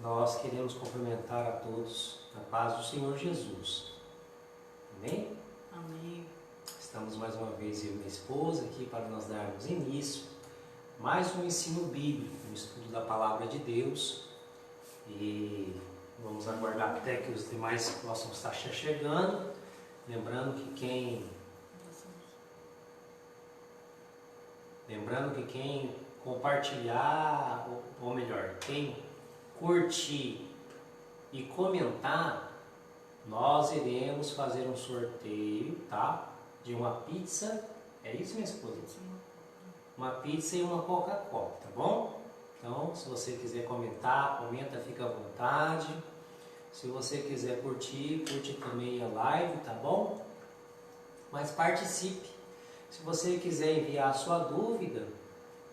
Nós queremos cumprimentar a todos na paz do Senhor Jesus. Amém? Amém. Estamos mais uma vez eu e minha esposa aqui para nós darmos início a mais um ensino bíblico, um estudo da Palavra de Deus. E vamos aguardar até que os demais possam estar chegando. Lembrando que quem compartilhar, ou melhor, quem curtir e comentar, nós iremos fazer um sorteio, tá? De uma pizza, é isso, minha esposa? Uma pizza e uma Coca-Cola, tá bom? Então, se você quiser comentar, comenta, fica à vontade. Se você quiser curtir, curte também a live, tá bom? Mas participe. Se você quiser enviar a sua dúvida,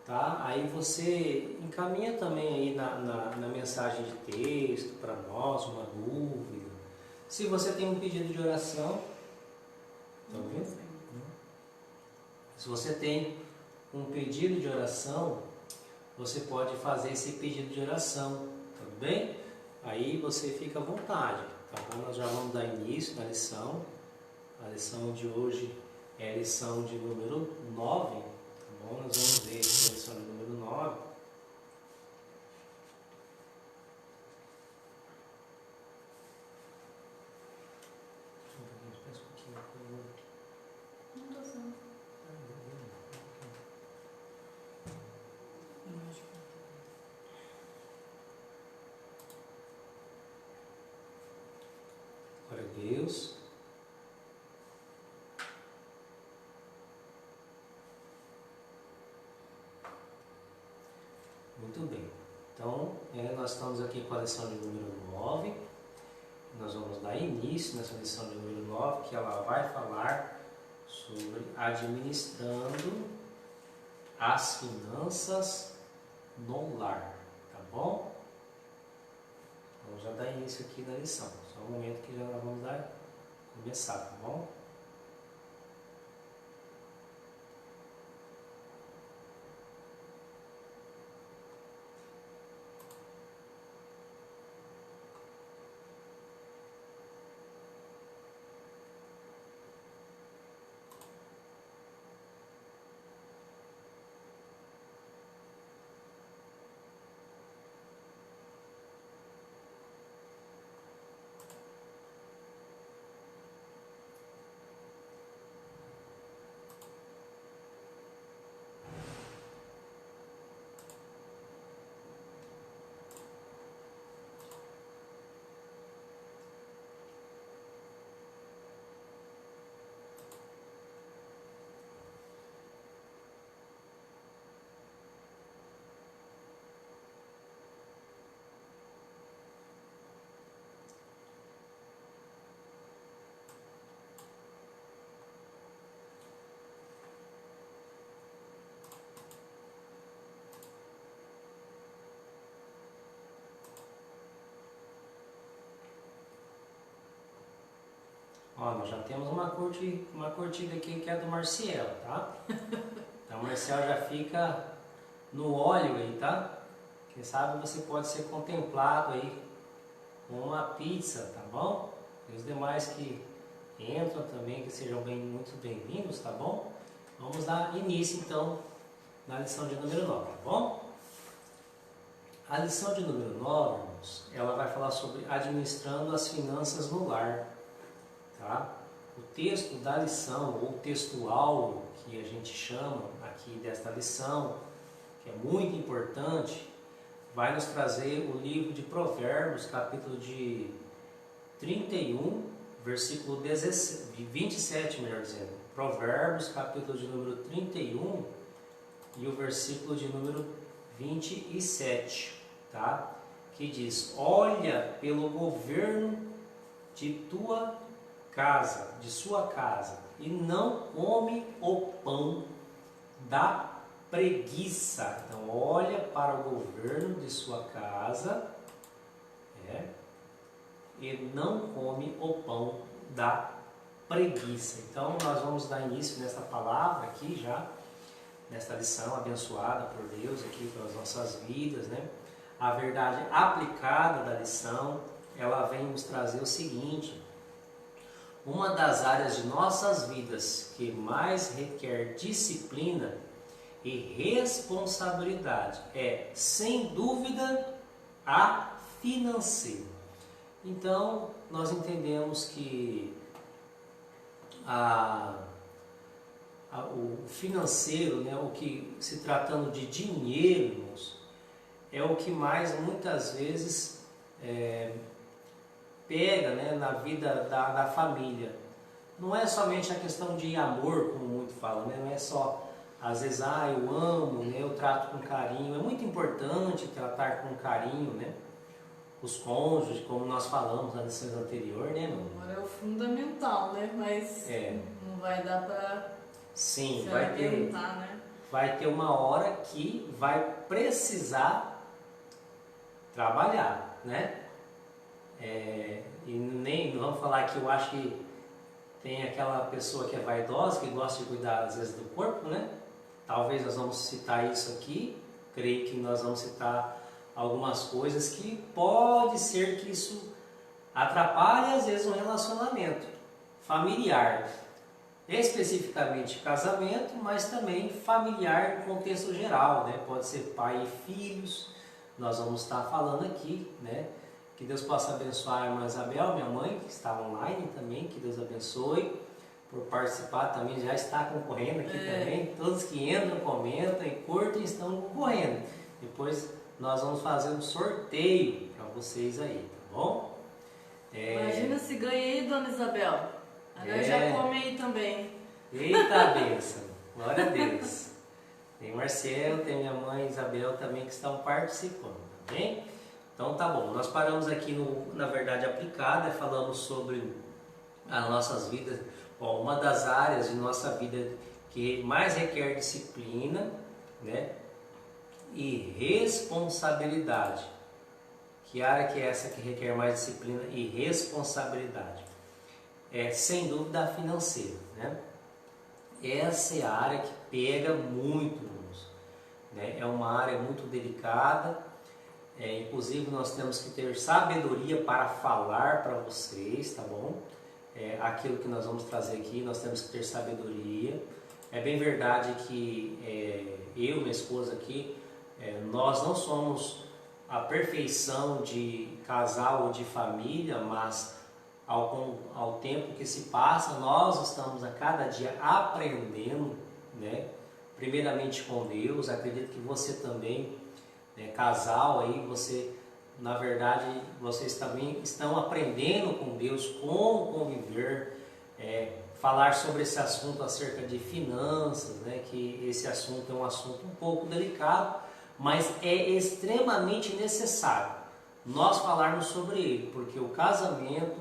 tá? Aí você encaminha também aí na mensagem de texto para nós, uma dúvida. Se você tem um pedido de oração, tá ouvindo? Se você tem um pedido de oração, você pode fazer esse pedido de oração, tudo bem? Aí você fica à vontade, tá bom? Nós já vamos dar início na lição. A lição de hoje é a lição de número 9, tá bom? Nós vamos ver a lição de número 9. Não tô sendo. Glória a Deus. Muito bem. Então, nós estamos aqui com a lição de número 9. Nós vamos dar início nessa lição de número 9, que ela vai falar sobre administrando as finanças no lar. Tá bom? Vamos já dar início aqui na lição. Só um momento que já vamos começar, tá bom? Ó, nós já temos uma curtida aqui que é do Marcial, tá? Então o Marcial já fica no óleo aí, tá? Quem sabe você pode ser contemplado aí com uma pizza, tá bom? E os demais que entram também, que sejam muito bem-vindos, tá bom? Vamos dar início então na lição de número 9, tá bom? A lição de número 9, irmãos, ela vai falar sobre administrando as finanças no lar. Tá? O texto da lição, ou textual, que a gente chama aqui desta lição, que é muito importante, vai nos trazer o livro de Provérbios, capítulo de 31, versículo 27, melhor dizendo. Provérbios, capítulo de número 31 e o versículo de número 27, tá? Que diz: olha pelo governo de sua casa, e não come o pão da preguiça. Então, olha para o governo de sua casa, e não come o pão da preguiça. Então, nós vamos dar início nessa palavra aqui já, nesta lição abençoada por Deus aqui pelas nossas vidas, né? a verdade aplicada da lição, ela vem nos trazer o seguinte: uma das áreas de nossas vidas que mais requer disciplina e responsabilidade é, sem dúvida, a financeira. Então, nós entendemos que o financeiro, né, o que se tratando de dinheiro, irmãos, é o que mais muitas vezes pega, né, na vida da família. Não é somente a questão de amor, como muito falam, né? Não é só, às vezes, eu amo, né, eu trato com carinho. É muito importante tratar com carinho, né, os cônjuges, como nós falamos na lição anterior, né, meu? Amor é o fundamental, né? Mas não vai dar para se adiantar, né? Vai ter uma hora que vai precisar trabalhar, né? E nem vamos falar que eu acho que tem aquela pessoa que é vaidosa, que gosta de cuidar às vezes do corpo, né? Talvez nós vamos citar isso aqui, creio que nós vamos citar algumas coisas que pode ser que isso atrapalhe às vezes um relacionamento familiar, especificamente casamento, mas também familiar no contexto geral, né? Pode ser pai e filhos, nós vamos estar falando aqui, né? Que Deus possa abençoar a irmã Isabel, minha mãe, que está online também, que Deus abençoe por participar também, já está concorrendo aqui também. Todos que entram, comentam e curtem estão concorrendo. Depois nós vamos fazer um sorteio para vocês aí, tá bom? Imagina se ganha aí, dona Isabel. Agora já come aí também. Eita bênção, glória a Deus. Tem Marcelo, tem minha mãe Isabel também que estão participando, tá bem? Então tá bom, nós paramos aqui na verdade aplicada, falamos sobre as nossas vidas. Bom, uma das áreas de nossa vida que mais requer disciplina, né, e responsabilidade. Que área que é essa que requer mais disciplina e responsabilidade? Sem dúvida a financeira, né? Essa é a área que pega muito, irmãos, né? É uma área muito delicada. Inclusive nós temos que ter sabedoria para falar para vocês, tá bom? Aquilo que nós vamos trazer aqui, nós temos que ter sabedoria. É bem verdade que eu, minha esposa aqui, nós não somos a perfeição de casal ou de família, mas ao tempo que se passa, nós estamos a cada dia aprendendo, né? Primeiramente com Deus. Acredito que você também, casal aí, você, na verdade, vocês também estão aprendendo com Deus como conviver, falar sobre esse assunto acerca de finanças, né? Que esse assunto é um assunto um pouco delicado, mas é extremamente necessário nós falarmos sobre ele, porque o casamento,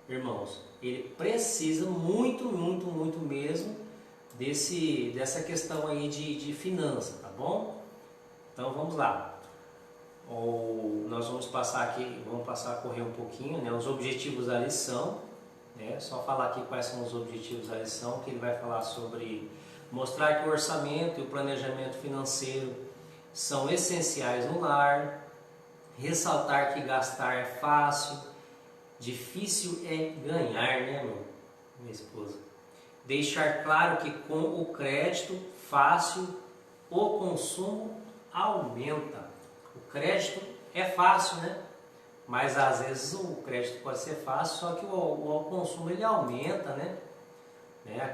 irmãos, ele precisa muito, muito, muito mesmo dessa questão aí de finanças, tá bom? Então vamos lá. Nós vamos passar aqui, vamos passar a correr um pouquinho, né, os objetivos da lição, né, só falar aqui quais são os objetivos da lição, que ele vai falar sobre mostrar que o orçamento e o planejamento financeiro são essenciais no lar, ressaltar que gastar é fácil, difícil é ganhar, né, minha esposa? Deixar claro que com o crédito fácil o consumo aumenta. O crédito é fácil, né? Mas às vezes o crédito pode ser fácil, só que o consumo ele aumenta, né?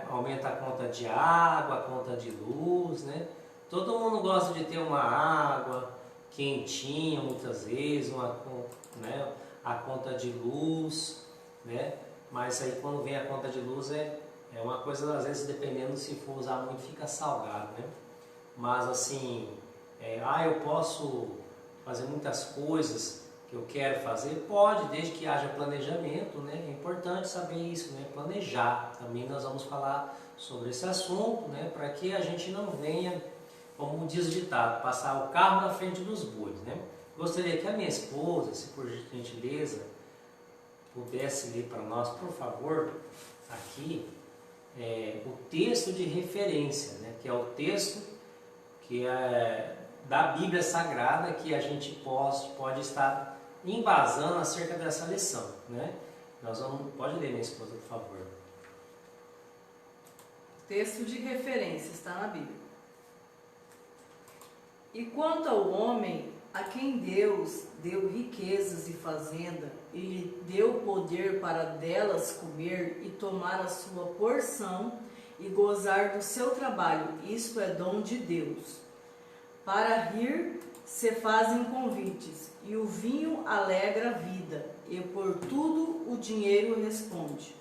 Aumenta a conta de água, a conta de luz, né? Todo mundo gosta de ter uma água quentinha muitas vezes, a conta de luz, né? Mas aí quando vem a conta de luz é uma coisa, às vezes, dependendo, se for usar muito, fica salgado, né? Mas assim, eu posso fazer muitas coisas que eu quero fazer? Pode, desde que haja planejamento, né? É importante saber isso, né? Planejar. Também nós vamos falar sobre esse assunto, né? Para que a gente não venha, como diz o ditado, passar o carro na frente dos bois, né? Gostaria que a minha esposa, se por gentileza, pudesse ler para nós, por favor, aqui, o texto de referência, né? Que é o texto que da Bíblia Sagrada que a gente pode estar embasando acerca dessa lição, né? Pode ler, minha esposa, por favor. Texto de referência, está na Bíblia. E quanto ao homem, a quem Deus deu riquezas e fazenda, e lhe deu poder para delas comer e tomar a sua porção e gozar do seu trabalho, isto é dom de Deus. Para rir se fazem convites, e o vinho alegra a vida, e por tudo o dinheiro responde.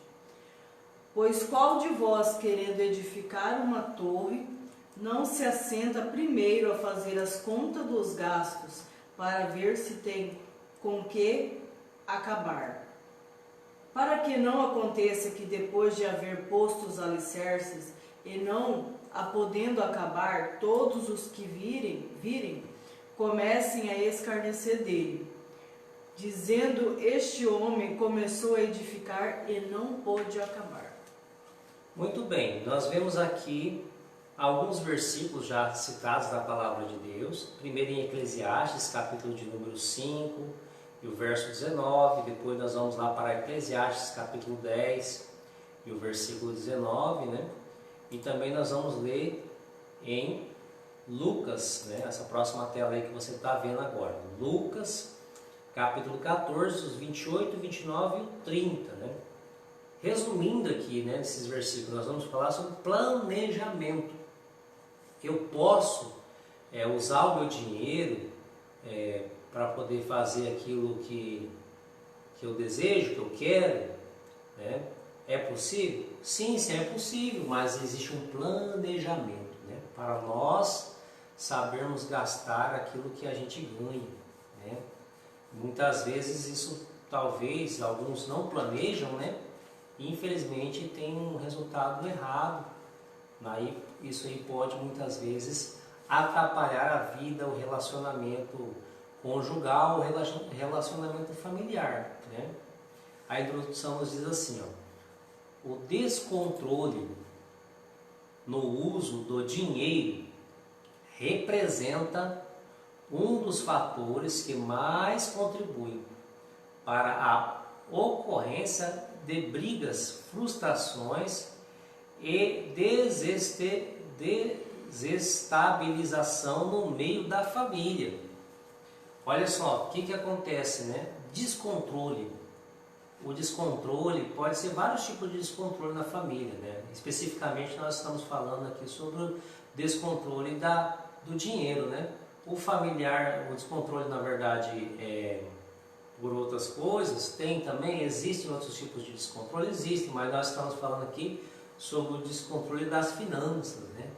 Pois qual de vós, querendo edificar uma torre, não se assenta primeiro a fazer as contas dos gastos, para ver se tem com que acabar? Para que não aconteça que depois de haver posto os alicerces, e não a podendo acabar, todos os que virem, comecem a escarnecer dele, dizendo: este homem começou a edificar e não pôde acabar. Muito bem, nós vemos aqui alguns versículos já citados da palavra de Deus. Primeiro em Eclesiastes, capítulo de número 5, e o verso 19. Depois nós vamos lá para Eclesiastes, capítulo 10, e o versículo 19, né? E também nós vamos ler em Lucas, né? Essa próxima tela aí que você está vendo agora. Lucas, capítulo 14, os 28, 29 e 30, né? Resumindo aqui, né, nesses versículos, nós vamos falar sobre planejamento. Eu posso usar o meu dinheiro para poder fazer aquilo que eu desejo, que eu quero, né? É possível? Sim, é possível, mas existe um planejamento, né, para nós sabermos gastar aquilo que a gente ganha, né? Muitas vezes isso, talvez, alguns não planejam, né? Infelizmente tem um resultado errado. Isso aí pode muitas vezes atrapalhar a vida, o relacionamento conjugal, o relacionamento familiar, né? A introdução nos diz assim, ó: o descontrole no uso do dinheiro representa um dos fatores que mais contribuem para a ocorrência de brigas, frustrações e desestabilização no meio da família. Olha só, o que acontece, né? Descontrole. O descontrole pode ser vários tipos de descontrole na família, né? Especificamente nós estamos falando aqui sobre o descontrole do dinheiro, né? O familiar, o descontrole na verdade por outras coisas, existem outros tipos de descontrole, mas nós estamos falando aqui sobre o descontrole das finanças, né?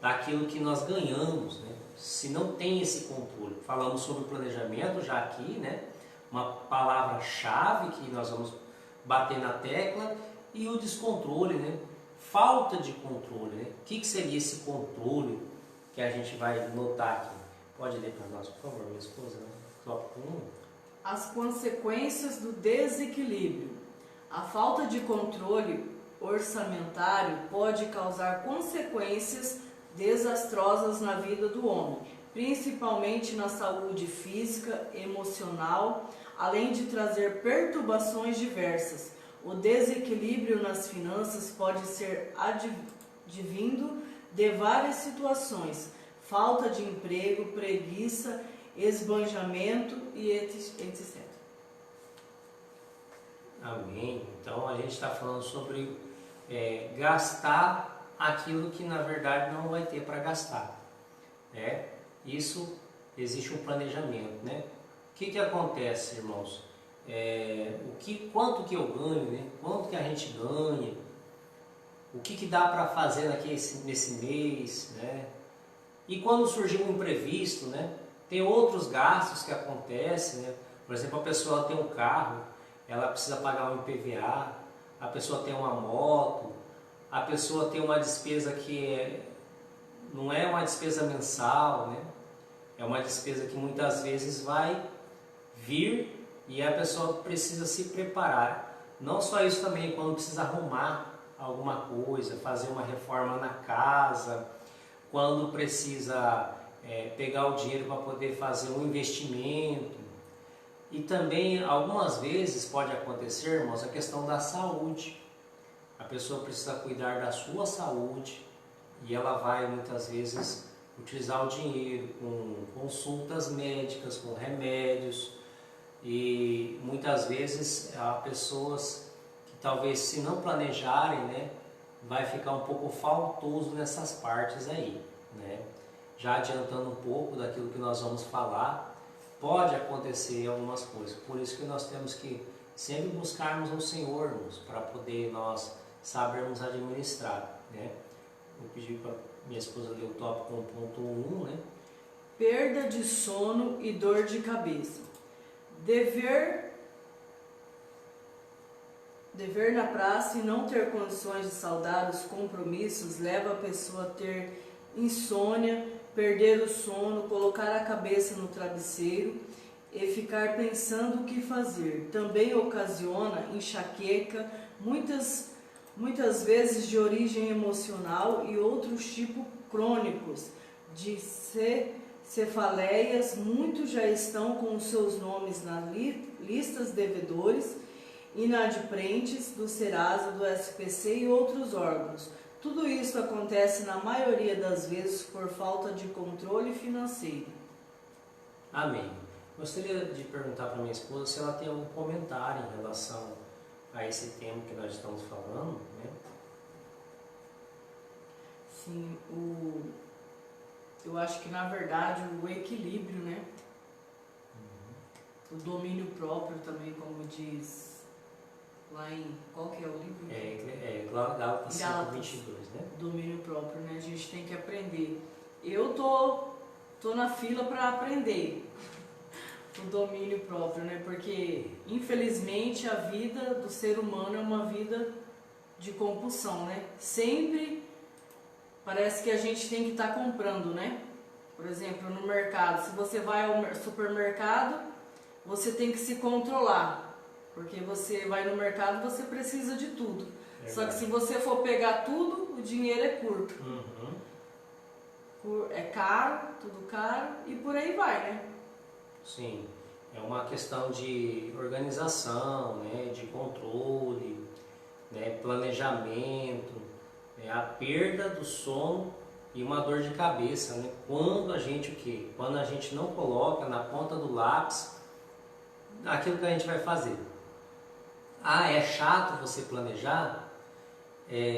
Daquilo que nós ganhamos, né? Se não tem esse controle, falamos sobre planejamento já aqui, né? Uma palavra-chave que nós vamos bater na tecla, e o descontrole, né? Falta de controle, né? O que seria esse controle que a gente vai notar aqui? Pode ler para nós, por favor, minha esposa, né? Tópico 1. As consequências do desequilíbrio. A falta de controle orçamentário pode causar consequências desastrosas na vida do homem, principalmente na saúde física, emocional, além de trazer perturbações diversas. O desequilíbrio nas finanças pode ser advindo de várias situações: falta de emprego, preguiça, esbanjamento e etc. Amém. Então a gente está falando sobre gastar aquilo que na verdade não vai ter para gastar, né? Isso existe um planejamento, né? O que acontece, irmãos? Quanto que eu ganho, né? Quanto que a gente ganha? O que dá para fazer nesse mês, né? E quando surgir um imprevisto, né? Tem outros gastos que acontecem, né? Por exemplo, a pessoa tem um carro, ela precisa pagar um IPVA, a pessoa tem uma moto, a pessoa tem uma despesa que não é uma despesa mensal, né? É uma despesa que muitas vezes vai vir e a pessoa precisa se preparar. Não só isso, também quando precisa arrumar alguma coisa, fazer uma reforma na casa, quando precisa pegar o dinheiro para poder fazer um investimento. E também, algumas vezes, pode acontecer, irmãos, a questão da saúde. A pessoa precisa cuidar da sua saúde e ela vai, muitas vezes, utilizar o dinheiro com consultas médicas, com remédios. E muitas vezes há pessoas que talvez, se não planejarem, né, vai ficar um pouco faltoso nessas partes aí, né? Já adiantando um pouco daquilo que nós vamos falar, pode acontecer algumas coisas. Por isso que nós temos que sempre buscarmos o Senhor, irmãos, para poder nós sabermos administrar, né? Vou pedir para minha esposa ler o tópico 1.1, né? Perda de sono e dor de cabeça. Dever na praça e não ter condições de saldar os compromissos leva a pessoa a ter insônia, perder o sono, colocar a cabeça no travesseiro e ficar pensando o que fazer. Também ocasiona enxaqueca, muitas vezes de origem emocional, e outros tipos crônicos de cefaleias. Muitos já estão com os seus nomes nas listas de devedores, inadimplentes do Serasa, do SPC e outros órgãos. Tudo isso acontece na maioria das vezes por falta de controle financeiro. Amém. Gostaria de perguntar para minha esposa se ela tem algum comentário em relação a esse tema que nós estamos falando, né? Sim, eu acho que na verdade o equilíbrio, né? O domínio próprio também, como diz lá em... Qual que é o livro? Gálatas 5:22, né? Domínio próprio, né? A gente tem que aprender. Eu tô na fila para aprender o domínio próprio, né? Porque infelizmente a vida do ser humano é uma vida de compulsão, né? Sempre parece que a gente tem que estar comprando, né? Por exemplo, no mercado, se você vai ao supermercado, você tem que se controlar. Porque você vai no mercado, você precisa de tudo. Só que se você for pegar tudo, o dinheiro é curto. É caro, tudo caro, e por aí vai, né? Sim, é uma questão de organização, né, de controle, né, planejamento, né, a perda do sono e uma dor de cabeça, né? Quando a gente o quê? Quando a gente não coloca na ponta do lápis aquilo que a gente vai fazer. Ah, é chato você planejar?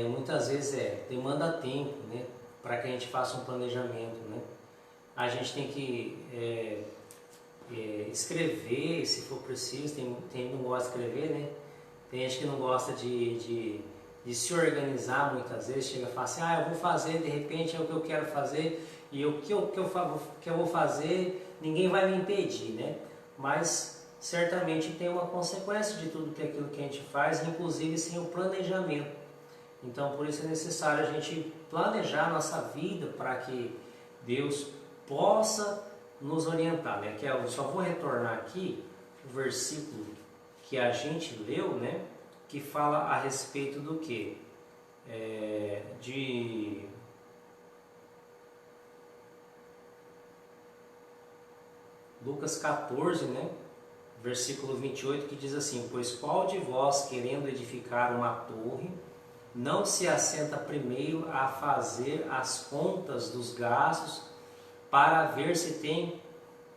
Muitas vezes demanda tempo, né, para que a gente faça um planejamento, né? A gente tem que escrever, se for preciso. Tem gente que não gosta de escrever, né? Tem gente que não gosta de se organizar muitas vezes. Chega e fala assim, eu vou fazer, de repente é o que eu quero fazer, e o que eu vou fazer, ninguém vai me impedir, né? Mas certamente tem uma consequência de tudo aquilo que a gente faz, inclusive sem o planejamento. Então, por isso é necessário a gente planejar a nossa vida para que Deus possa nos orientar, né? Que eu só vou retornar aqui o versículo que a gente leu, né? Que fala a respeito do quê? De Lucas 14, né? Versículo 28, que diz assim: pois qual de vós, querendo edificar uma torre, não se assenta primeiro a fazer as contas dos gastos, para ver se tem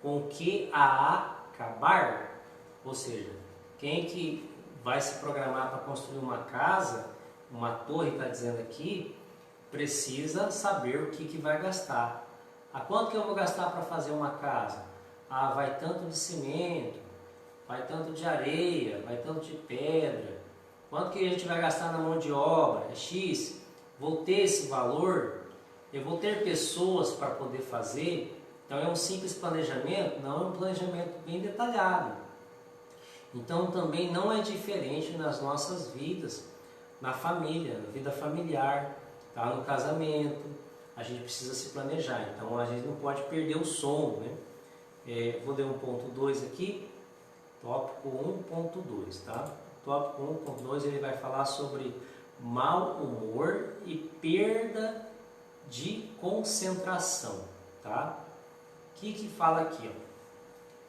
com que a acabar? Ou seja, quem que vai se programar para construir uma casa, uma torre, está dizendo aqui, precisa saber o que vai gastar. A quanto que eu vou gastar para fazer uma casa? Vai tanto de cimento, vai tanto de areia, vai tanto de pedra. Quanto que a gente vai gastar na mão de obra? É X. Vou ter esse valor? Eu vou ter pessoas para poder fazer? Então é um simples planejamento? Não, é um planejamento bem detalhado. Então também não é diferente nas nossas vidas, na família, na vida familiar, tá? No casamento, a gente precisa se planejar. Então a gente não pode perder o sono, né? Vou ler 1.2 aqui, tópico 1.2, tá? Tópico 1.2 ele vai falar sobre mau humor e perda de concentração, tá? que fala aqui? Ó?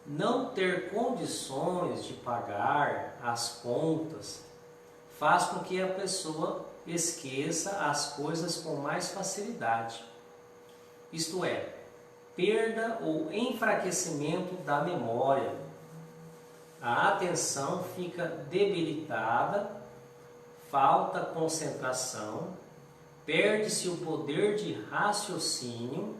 Não ter condições de pagar as contas faz com que a pessoa esqueça as coisas com mais facilidade. Isto é, perda ou enfraquecimento da memória. A atenção fica debilitada, falta concentração, perde-se o poder de raciocínio,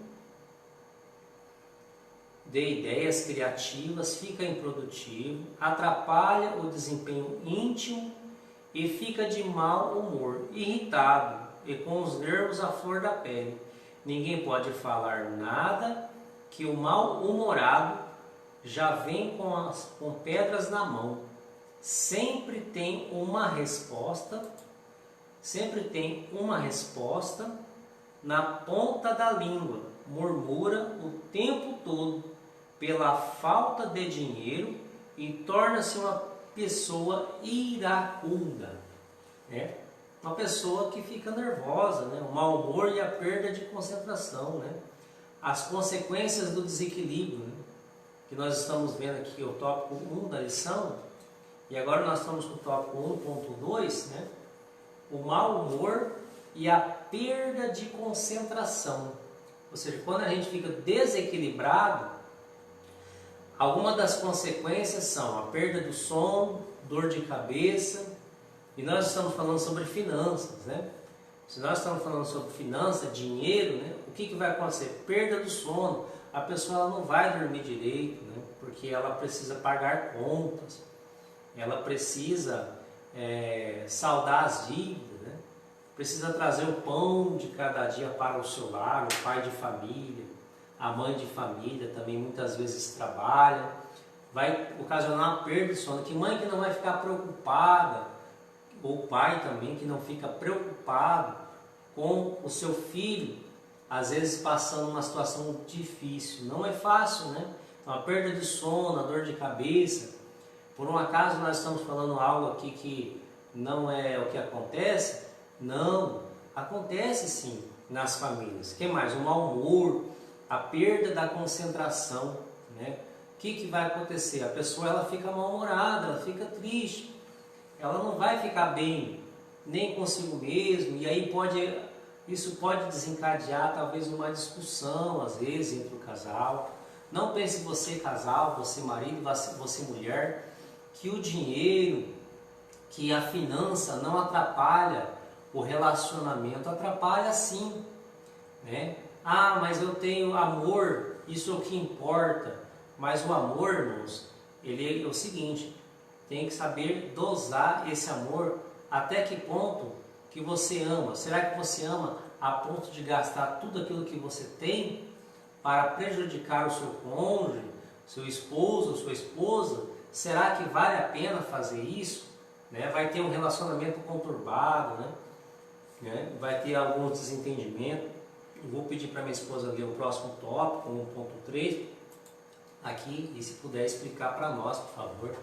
de ideias criativas, fica improdutivo, atrapalha o desempenho íntimo e fica de mau humor, irritado e com os nervos à flor da pele. Ninguém pode falar nada que o mal-humorado já vem com pedras na mão. Sempre tem uma resposta na ponta da língua, murmura o tempo todo pela falta de dinheiro e torna-se uma pessoa iracunda, né? Uma pessoa que fica nervosa, né? O mau humor e a perda de concentração, né? As consequências do desequilíbrio, né? Que nós estamos vendo aqui, o tópico 1 da lição, e agora nós estamos com o tópico 1.2, né? O mau humor e a perda de concentração. Ou seja, quando a gente fica desequilibrado, algumas das consequências são a perda do sono, dor de cabeça, e nós estamos falando sobre finanças, né? Se nós estamos falando sobre finanças, dinheiro, né? O que vai acontecer? Perda do sono. A pessoa ela não vai dormir direito, né? Porque ela precisa pagar contas, ela precisa saldar as dívidas, né? Precisa trazer o pão de cada dia para o seu lar, o pai de família, a mãe de família também muitas vezes trabalha, vai ocasionar uma perda de sono. Que mãe que não vai ficar preocupada, ou pai também que não fica preocupado com o seu filho, às vezes passando uma situação difícil. Não é fácil, né? Então, a perda de sono, a dor de cabeça. Por um acaso nós estamos falando algo aqui que não é o que acontece? Não, acontece sim nas famílias. O que mais? O mau humor, a perda da concentração, né? O que vai acontecer? A pessoa ela fica mal-humorada, ela fica triste, ela não vai ficar bem, nem consigo mesmo, e aí isso pode desencadear talvez uma discussão, às vezes, entre o casal. Não pense você casal, você marido, você mulher, que o dinheiro, que a finança não atrapalha o relacionamento. Atrapalha sim, né? Ah, mas eu tenho amor, isso é o que importa. Mas o amor, irmãos, ele é o seguinte, tem que saber dosar esse amor. Até que ponto que você ama? Será que você ama a ponto de gastar tudo aquilo que você tem para prejudicar o seu cônjuge, seu esposo, sua esposa? Será que vale a pena fazer isso? Né? Vai ter um relacionamento conturbado, né? Vai ter alguns desentendimentos. Eu vou pedir para minha esposa ler o próximo tópico, 1.3, aqui, e se puder explicar para nós, por favor.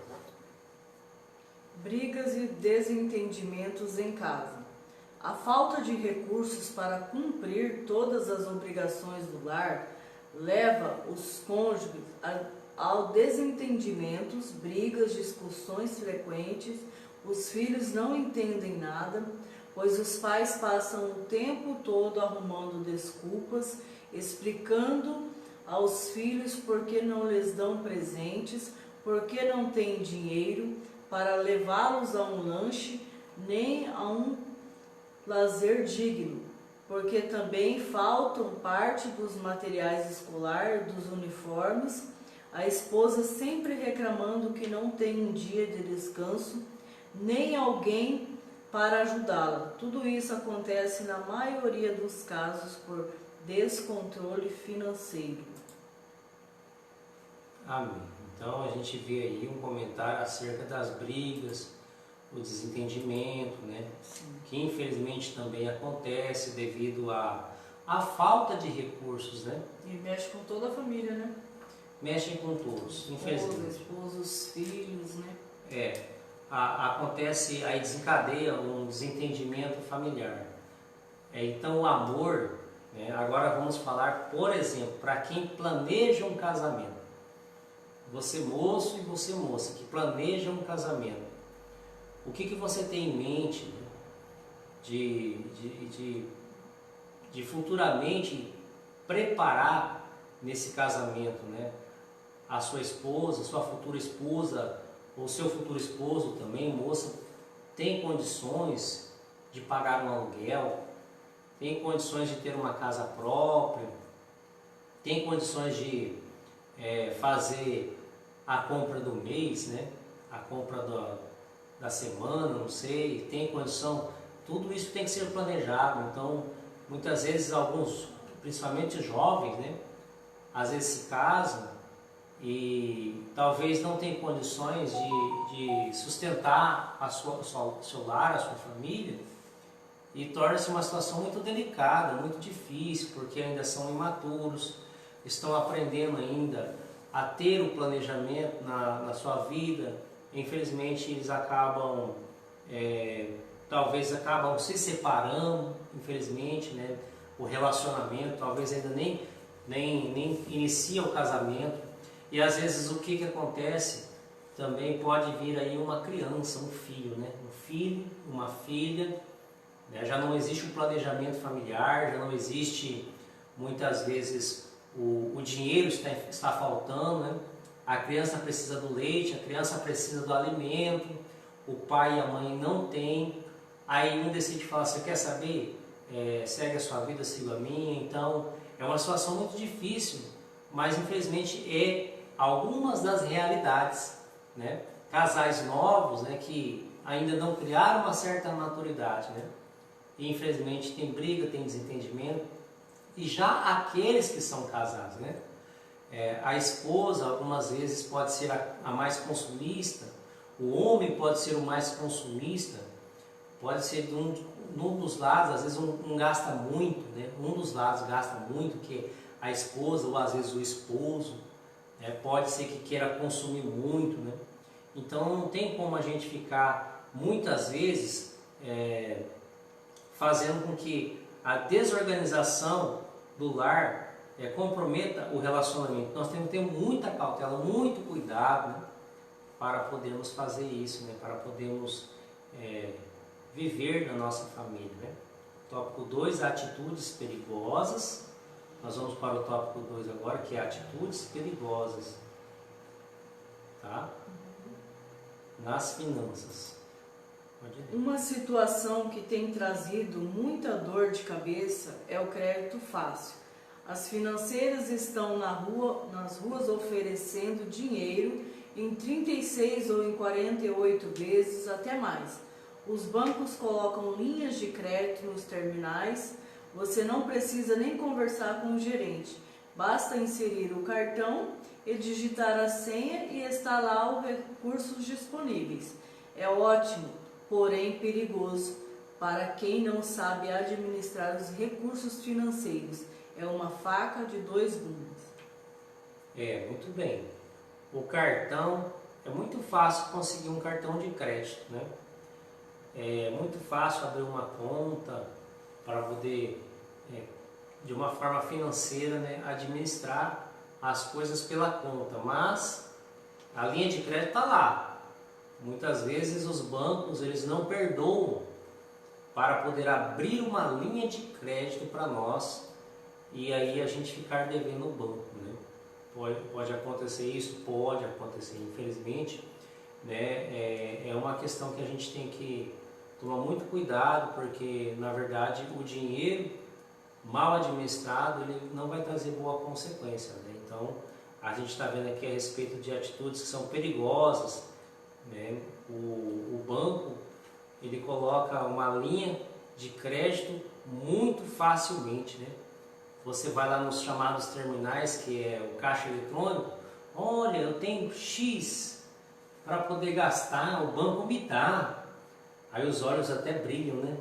Brigas e desentendimentos em casa. A falta de recursos para cumprir todas as obrigações do lar leva os cônjuges ao desentendimentos, brigas, discussões frequentes. Os filhos não entendem nada, pois os pais passam o tempo todo arrumando desculpas, explicando aos filhos por que não lhes dão presentes, por que não têm dinheiro para levá-los a um lanche, nem a um lazer digno, porque também faltam parte dos materiais escolares, dos uniformes. A esposa sempre reclamando que não tem um dia de descanso, nem alguém para ajudá-la. Tudo isso acontece na maioria dos casos por descontrole financeiro. Amém. Então a gente vê aí um comentário acerca das brigas, o desentendimento, né? Que infelizmente também acontece devido à falta de recursos, né? E mexe com toda a família, né? Mexem com todos, infelizmente. Esposos, filhos, né? Acontece, aí desencadeia um desentendimento familiar. Então o amor, Agora vamos falar, por exemplo, para quem planeja um casamento. Você moço e você moça que planeja um casamento. O que você tem em mente, né, de futuramente preparar nesse casamento, né? A sua esposa, sua futura esposa, ou seu futuro esposo também, moça, tem condições de pagar um aluguel, tem condições de ter uma casa própria, tem condições de fazer a compra do mês, né? A compra da semana, não sei, tem condição. Tudo isso tem que ser planejado. Então, muitas vezes alguns, principalmente jovens, né? Às vezes se casam e talvez não tenham condições de sustentar o seu lar, a sua família, e torna-se uma situação muito delicada, muito difícil, porque ainda são imaturos, estão aprendendo ainda a ter o planejamento na sua vida. Infelizmente eles talvez acabam se separando, infelizmente, né? O relacionamento, talvez ainda nem inicia o casamento. E às vezes o que acontece? Também pode vir aí uma criança, um filho, né? Um filho, uma filha, né? Já não existe um planejamento familiar, já não existe, muitas vezes, o dinheiro está faltando, né? A criança precisa do leite, a criança precisa do alimento, o pai e a mãe não têm. Aí um decide falar, você quer saber? Segue a sua vida, siga a minha. Então é uma situação muito difícil, mas infelizmente algumas das realidades, né? Casais novos, né, que ainda não criaram uma certa maturidade, né? E infelizmente tem briga, tem desentendimento. E já aqueles que são casados, né? A esposa algumas vezes pode ser a mais consumista, o homem pode ser o mais consumista, pode ser de um dos lados, às vezes um gasta muito, né? Um dos lados gasta muito, que é a esposa ou às vezes o esposo, né? Pode ser que queira consumir muito, né? Então não tem como a gente ficar muitas vezes fazendo com que a desorganização do lar comprometa o relacionamento. Nós temos que ter muita cautela, muito cuidado, né, para podermos fazer isso, né, para podermos viver na nossa família. Né? Tópico 2, atitudes perigosas. Nós vamos para o tópico 2 agora, que é atitudes perigosas. Tá? Nas finanças. Uma situação que tem trazido muita dor de cabeça é o crédito fácil. As financeiras estão nas ruas oferecendo dinheiro em 36 ou em 48 vezes, até mais. Os bancos colocam linhas de crédito nos terminais. Você não precisa nem conversar com o gerente. Basta inserir o cartão e digitar a senha e está lá os recursos disponíveis. É ótimo, porém perigoso para quem não sabe administrar os recursos financeiros. É uma faca de dois gumes. Muito bem. O cartão, é muito fácil conseguir um cartão de crédito, né? É muito fácil abrir uma conta para poder, de uma forma financeira, né, administrar as coisas pela conta, mas a linha de crédito está lá. Muitas vezes os bancos eles não perdoam para poder abrir uma linha de crédito para nós e aí a gente ficar devendo o banco, né? Pode acontecer isso? Pode acontecer, infelizmente, né? É uma questão que a gente tem que tomar muito cuidado, porque na verdade o dinheiro mal administrado ele não vai trazer boa consequência, né? Então a gente está vendo aqui a respeito de atitudes que são perigosas, né? O banco ele coloca uma linha de crédito muito facilmente, né? Você vai lá nos chamados terminais, que é o caixa eletrônico, olha, eu tenho X para poder gastar, o banco me dá. Aí os olhos até brilham, né?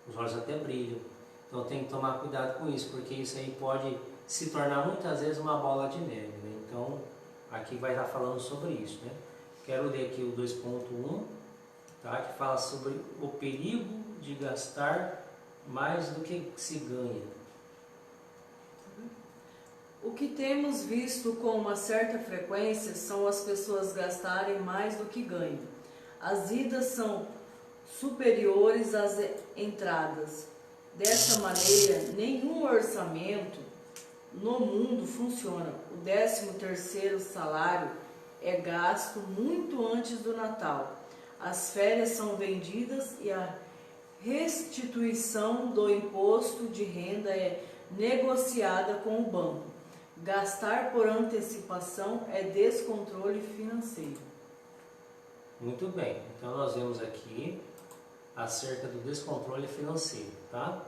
Os olhos até brilham. Então tem que tomar cuidado com isso, porque isso aí pode se tornar muitas vezes uma bola de neve, né? Então aqui vai estar falando sobre isso, né? Quero ler aqui o 2.1, tá? Que fala sobre o perigo de gastar mais do que se ganha. O que temos visto com uma certa frequência são as pessoas gastarem mais do que ganham. As idas são superiores às entradas. Dessa maneira, nenhum orçamento no mundo funciona. O 13º salário é gasto muito antes do Natal. As férias são vendidas e a restituição do imposto de renda é negociada com o banco. Gastar por antecipação é descontrole financeiro. Muito bem, então nós vemos aqui acerca do descontrole financeiro, tá?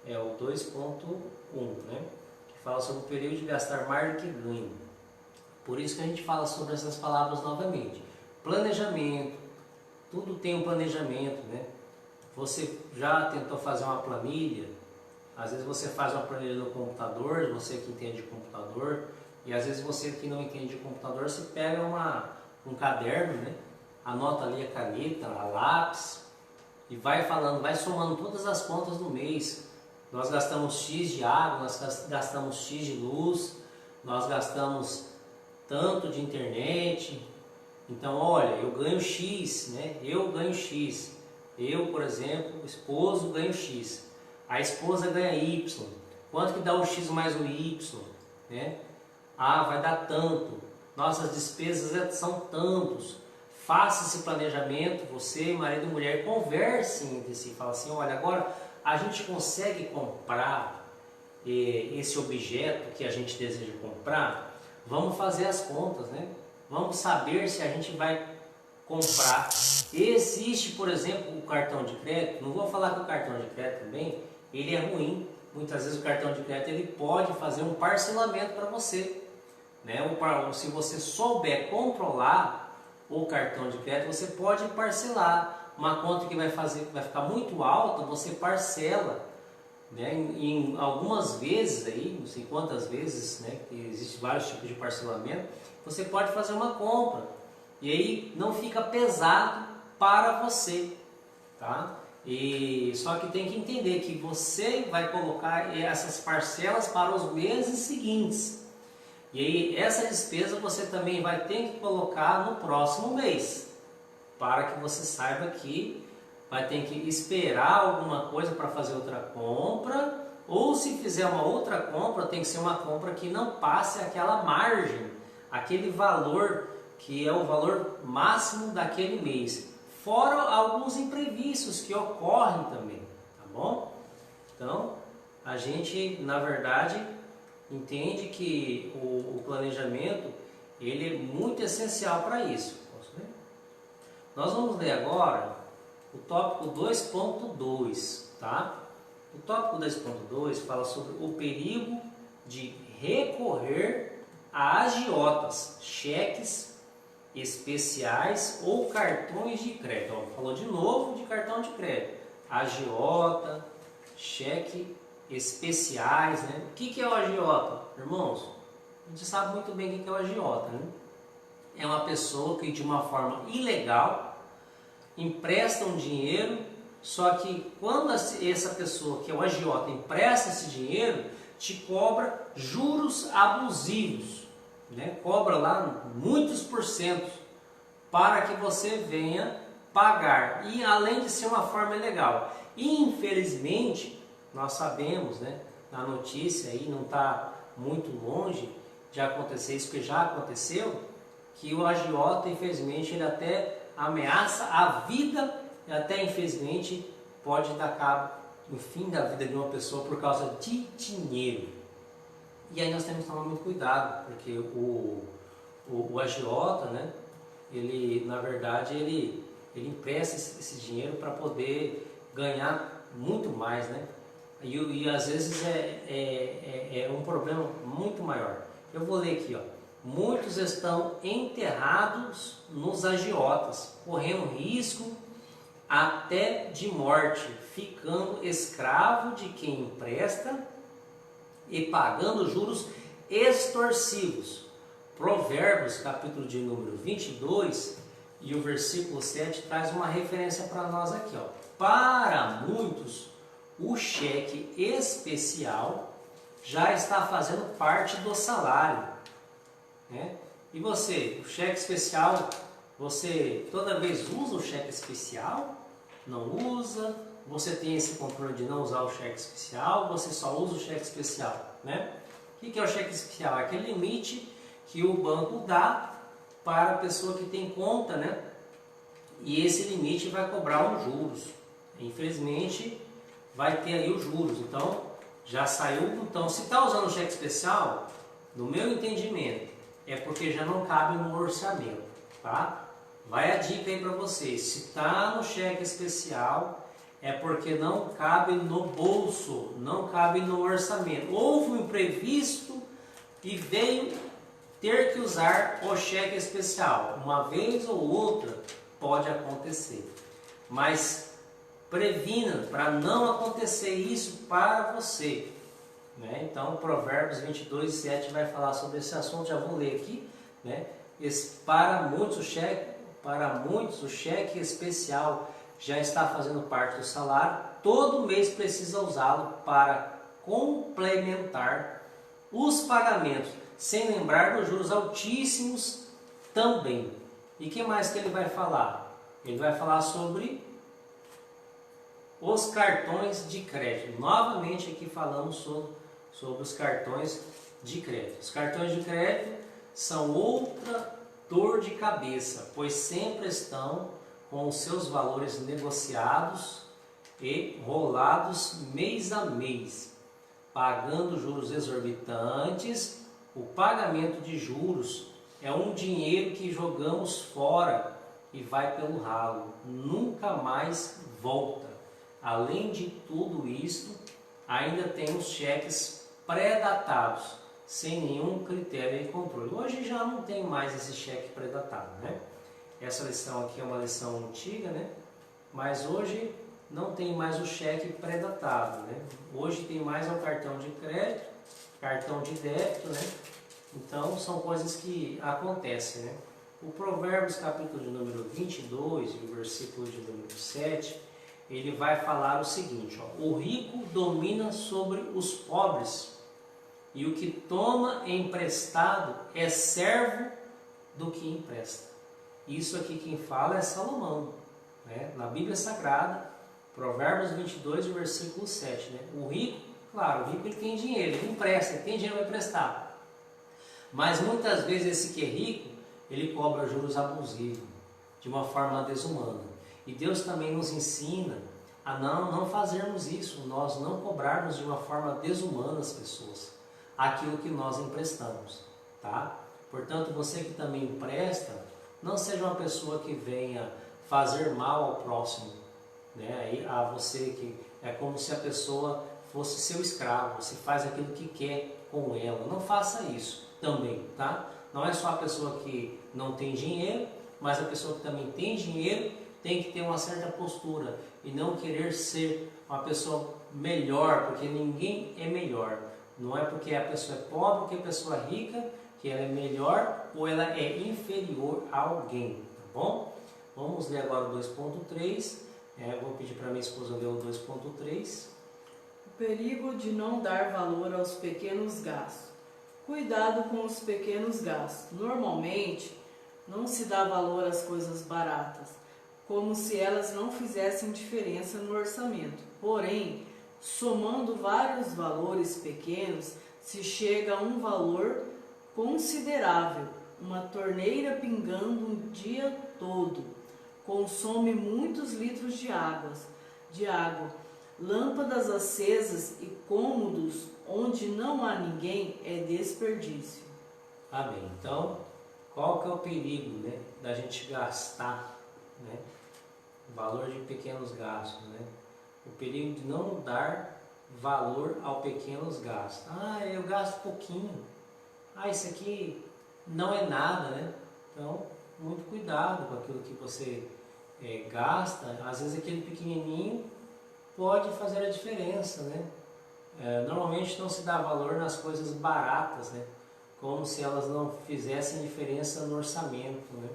É o 2.1, né? Que fala sobre o período de gastar mais do que ganho. Por isso que a gente fala sobre essas palavras novamente. Planejamento, tudo tem um planejamento, né? Você já tentou fazer uma planilha? Às vezes você faz uma planilha no computador, você que entende de computador, e às vezes você que não entende de computador, você pega um caderno, né? Anota ali a caneta, a lápis, e vai falando, vai somando todas as contas do mês. Nós gastamos X de água, nós gastamos X de luz, nós gastamos tanto de internet. Então, olha, eu ganho X, né? Eu ganho X. Eu, por exemplo, esposo, ganho X. A esposa ganha Y. Quanto que dá o X mais o Y? Né? Ah, vai dar tanto. Nossas despesas são tantos. Faça esse planejamento, você, marido e mulher, conversem entre si. Fala assim, olha, agora a gente consegue comprar esse objeto que a gente deseja comprar? Vamos fazer as contas, né? Vamos saber se a gente vai comprar. Existe, por exemplo, o cartão de crédito. Não vou falar que o cartão de crédito também, ele é ruim. Muitas vezes o cartão de crédito ele pode fazer um parcelamento para você, né? Se você souber controlar o cartão de crédito, você pode parcelar. Uma conta que vai ficar muito alta, você parcela, né? Em algumas vezes aí, não sei quantas vezes, né? Existem vários tipos de parcelamento. Você pode fazer uma compra e aí não fica pesado para você, tá? E só que tem que entender que você vai colocar essas parcelas para os meses seguintes. E aí essa despesa você também vai ter que colocar no próximo mês, para que você saiba que vai ter que esperar alguma coisa para fazer outra compra, ou se fizer uma outra compra, tem que ser uma compra que não passe aquela margem, aquele valor que é o valor máximo daquele mês, fora alguns imprevistos que ocorrem também, tá bom? Então, a gente, na verdade, entende que o planejamento ele é muito essencial para isso. Posso ver? Nós vamos ler agora o tópico 2.2, tá? O tópico 2.2 fala sobre o perigo de recorrer a agiotas, cheques especiais ou cartões de crédito. Ó, falou de novo de cartão de crédito. Agiota, cheque especiais, né? O que é o agiota? Irmãos, a gente sabe muito bem o que é o agiota, né? É uma pessoa que de uma forma ilegal empresta um dinheiro, só que quando essa pessoa que é o agiota empresta esse dinheiro, te cobra juros abusivos, né? Cobra lá muitos porcentos para que você venha pagar, e além de ser uma forma ilegal. Infelizmente, nós sabemos, né, na notícia aí não está muito longe de acontecer isso, que já aconteceu, que o agiota, infelizmente, ele até ameaça a vida e até, infelizmente, pode dar cabo no fim da vida de uma pessoa por causa de dinheiro. E aí nós temos que tomar muito cuidado, porque o agiota, né, ele, na verdade, ele empresta esse dinheiro para poder ganhar muito mais, né? E às vezes é um problema muito maior. Eu vou ler aqui, ó. Muitos estão enterrados nos agiotas, correndo risco até de morte, ficando escravo de quem empresta e pagando juros extorsivos. Provérbios, capítulo de número 22 e o versículo 7 traz uma referência para nós aqui, ó. Para muitos, o cheque especial já está fazendo parte do salário, né? E você, o cheque especial, você toda vez usa o cheque especial? Não usa? Você tem esse controle de não usar o cheque especial? Você só usa o cheque especial, né? O que é o cheque especial? É aquele limite que o banco dá para a pessoa que tem conta, né? E esse limite vai cobrar os juros. Infelizmente, vai ter aí os juros. Então, já saiu. Então, se está usando o cheque especial, no meu entendimento, é porque já não cabe no orçamento, tá? Vai a dica aí para vocês. Se está no cheque especial, é porque não cabe no bolso, não cabe no orçamento. Houve um imprevisto e veio ter que usar o cheque especial. Uma vez ou outra pode acontecer. Mas previna para não acontecer isso para você, né? Então, Provérbios 22:7 vai falar sobre esse assunto. Já vou ler aqui, né? Para muitos o cheque especial já está fazendo parte do salário. Todo mês precisa usá-lo para complementar os pagamentos, sem lembrar dos juros altíssimos também. E o que mais que ele vai falar? Ele vai falar sobre os cartões de crédito. Novamente aqui falamos sobre os cartões de crédito. Os cartões de crédito são outra dor de cabeça, pois sempre estão com os seus valores negociados e rolados mês a mês, pagando juros exorbitantes. O pagamento de juros é um dinheiro que jogamos fora e vai pelo ralo, nunca mais volta. Além de tudo isso, ainda tem os cheques pré-datados, sem nenhum critério e controle. Hoje já não tem mais esse cheque pré-datado, né? Essa lição aqui é uma lição antiga, né? Mas hoje não tem mais o cheque pré-datado, né? Hoje tem mais o cartão de crédito, cartão de débito, né? Então são coisas que acontecem, né? O Provérbios capítulo de número 22, o versículo de número 7, ele vai falar o seguinte, ó: o rico domina sobre os pobres, e o que toma emprestado é servo do que empresta. Isso aqui quem fala é Salomão, né? Na Bíblia Sagrada, Provérbios 22, versículo 7. Né? O rico, claro, o rico ele tem dinheiro, ele empresta, ele tem dinheiro para emprestar. Mas muitas vezes esse que é rico, ele cobra juros abusivos, de uma forma desumana. E Deus também nos ensina a não fazermos isso, nós não cobrarmos de uma forma desumana as pessoas aquilo que nós emprestamos, tá? Portanto, você que também empresta, não seja uma pessoa que venha fazer mal ao próximo, né? Aí, a você que é como se a pessoa fosse seu escravo, você faz aquilo que quer com ela. Não faça isso também, tá? Não é só a pessoa que não tem dinheiro, mas a pessoa que também tem dinheiro tem que ter uma certa postura e não querer ser uma pessoa melhor, porque ninguém é melhor. Não é porque a pessoa é pobre, que a pessoa é rica, que ela é melhor ou ela é inferior a alguém, tá bom? Vamos ler agora o 2.3. Vou pedir para minha esposa ler o 2.3. O perigo de não dar valor aos pequenos gastos. Cuidado com os pequenos gastos. Normalmente, não se dá valor às coisas baratas, como se elas não fizessem diferença no orçamento. Porém, somando vários valores pequenos, se chega a um valor considerável. Uma torneira pingando o dia todo consome muitos litros de água. Lâmpadas acesas e cômodos onde não há ninguém é desperdício. Amém. Então, qual que é o perigo, né, da gente gastar, né, o valor de pequenos gastos, né? O perigo de não dar valor aos pequenos gastos. Ah, eu gasto pouquinho. Ah, isso aqui não é nada, né? Então, muito cuidado com aquilo que você gasta. Às vezes aquele pequenininho pode fazer a diferença, né? Normalmente não se dá valor nas coisas baratas, né? Como se elas não fizessem diferença no orçamento, né?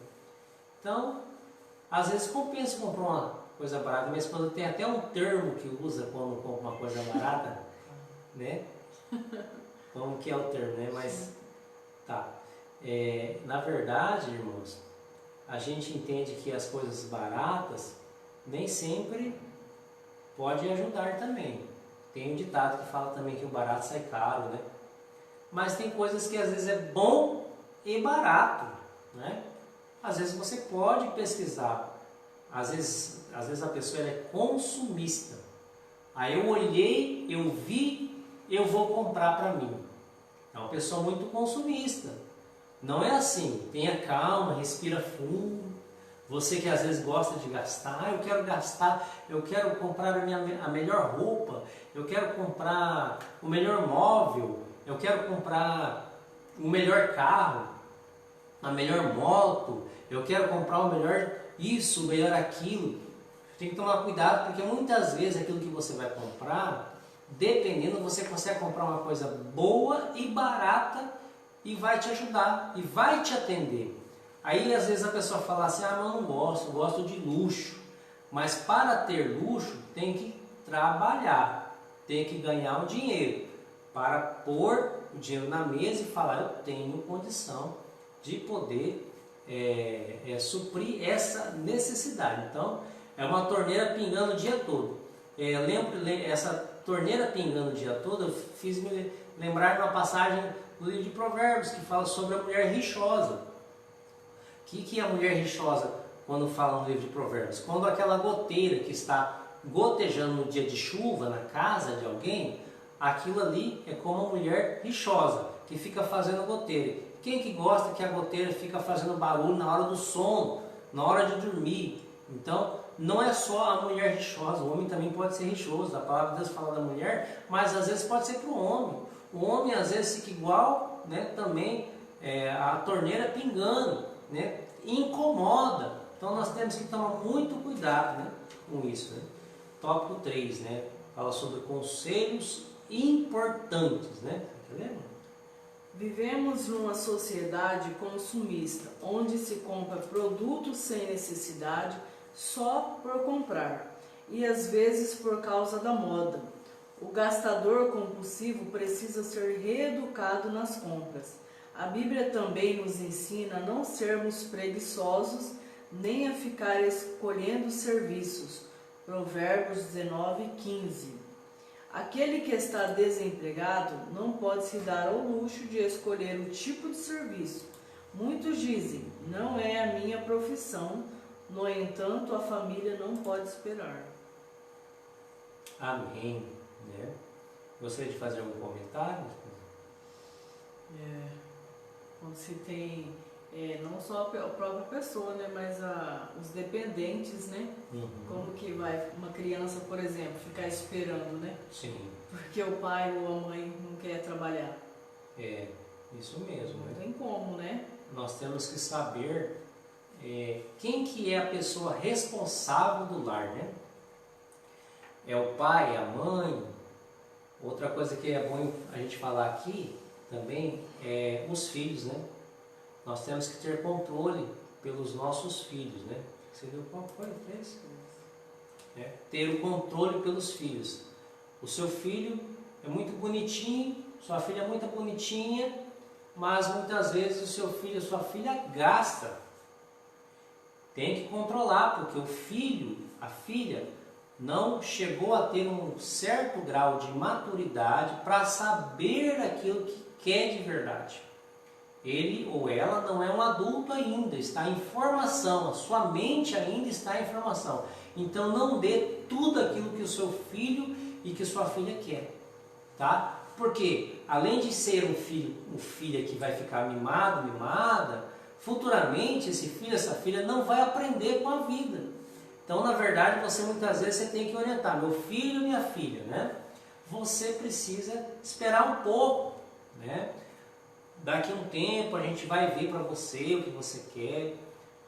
Então, às vezes compensa comprar uma coisa barata. Minha esposa tem até um termo que usa quando compra uma coisa barata, né? Como que é o termo, né? Mas, tá. Na verdade, irmãos, a gente entende que as coisas baratas nem sempre pode ajudar também. Tem um ditado que fala também que o barato sai caro, né? Mas tem coisas que às vezes é bom e barato, né? Às vezes você pode pesquisar. Às vezes a pessoa ela é consumista. Aí eu olhei, eu vi, eu vou comprar para mim. É uma pessoa muito consumista. Não é assim. Tenha calma, respira fundo. Você que às vezes gosta de gastar, eu quero gastar, eu quero comprar a melhor roupa, eu quero comprar o melhor móvel, eu quero comprar o melhor carro, a melhor moto, eu quero comprar o melhor isso, o melhor aquilo. Tem que tomar cuidado, porque muitas vezes aquilo que você vai comprar, dependendo, você consegue comprar uma coisa boa e barata e vai te ajudar, e vai te atender. Aí às vezes a pessoa fala assim, mas eu não gosto, eu gosto de luxo. Mas para ter luxo tem que trabalhar, tem que ganhar o dinheiro para pôr o dinheiro na mesa e falar, eu tenho condição de poder suprir essa necessidade. Então, é uma torneira pingando o dia todo. Essa torneira pingando o dia todo, eu fiz me lembrar de uma passagem do livro de Provérbios, que fala sobre a mulher rixosa. O que é a mulher rixosa quando fala no livro de Provérbios? Quando aquela goteira que está gotejando no dia de chuva na casa de alguém, aquilo ali é como uma mulher rixosa, que fica fazendo goteira. Quem que gosta que a goteira fica fazendo barulho na hora do sono, na hora de dormir? Então, não é só a mulher rixosa, o homem também pode ser rixoso. A palavra de Deus fala da mulher, mas às vezes pode ser para o homem. O homem às vezes fica igual, né, também a torneira pingando, né, incomoda. Então nós temos que tomar muito cuidado, né, com isso. Né? Tópico 3, né, fala sobre conselhos importantes. Né? Tá vendo? Vivemos numa sociedade consumista, onde se compra produtos sem necessidade só por comprar, e às vezes por causa da moda. O gastador compulsivo precisa ser reeducado nas compras. A Bíblia também nos ensina a não sermos preguiçosos, nem a ficar escolhendo serviços. Provérbios 19:15. Aquele que está desempregado não pode se dar ao luxo de escolher o tipo de serviço. Muitos dizem, não é a minha profissão, no entanto a família não pode esperar. Amém. Né? Gostaria de fazer algum comentário? Quando se tem, não só a própria pessoa, né, mas os dependentes, né? Uhum. Como que vai uma criança, por exemplo, ficar esperando, né? Sim. Porque o pai ou a mãe não quer trabalhar. Isso mesmo. Não né? tem como, né? Nós temos que saber quem que é a pessoa responsável do lar, né? É o pai, a mãe. Outra coisa que é bom a gente falar aqui também é os filhos, né? Nós temos que ter controle pelos nossos filhos, né? Você viu qual foi? Ter o controle pelos filhos. O seu filho é muito bonitinho, sua filha é muito bonitinha, mas muitas vezes o seu filho, a sua filha gasta. Tem que controlar, porque o filho, a filha, não chegou a ter um certo grau de maturidade para saber aquilo que quer de verdade. Ele ou ela não é um adulto ainda, está em formação, a sua mente ainda está em formação. Então não dê tudo aquilo que o seu filho e que sua filha quer, tá? Porque além de ser um filho, uma filha que vai ficar mimado, mimada, futuramente esse filho, essa filha não vai aprender com a vida. Então, na verdade, você muitas vezes você tem que orientar, meu filho, minha filha, né? Você precisa esperar um pouco, né? Daqui a um tempo a gente vai ver para você o que você quer,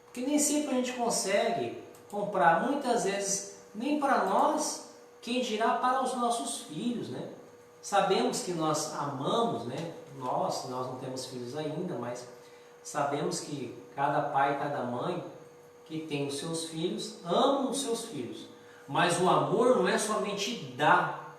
porque nem sempre a gente consegue comprar, muitas vezes nem para nós, quem dirá para os nossos filhos, né? Sabemos que nós amamos, né? Nós não temos filhos ainda, mas sabemos que cada pai, cada mãe que tem os seus filhos, amam os seus filhos. Mas o amor não é somente dar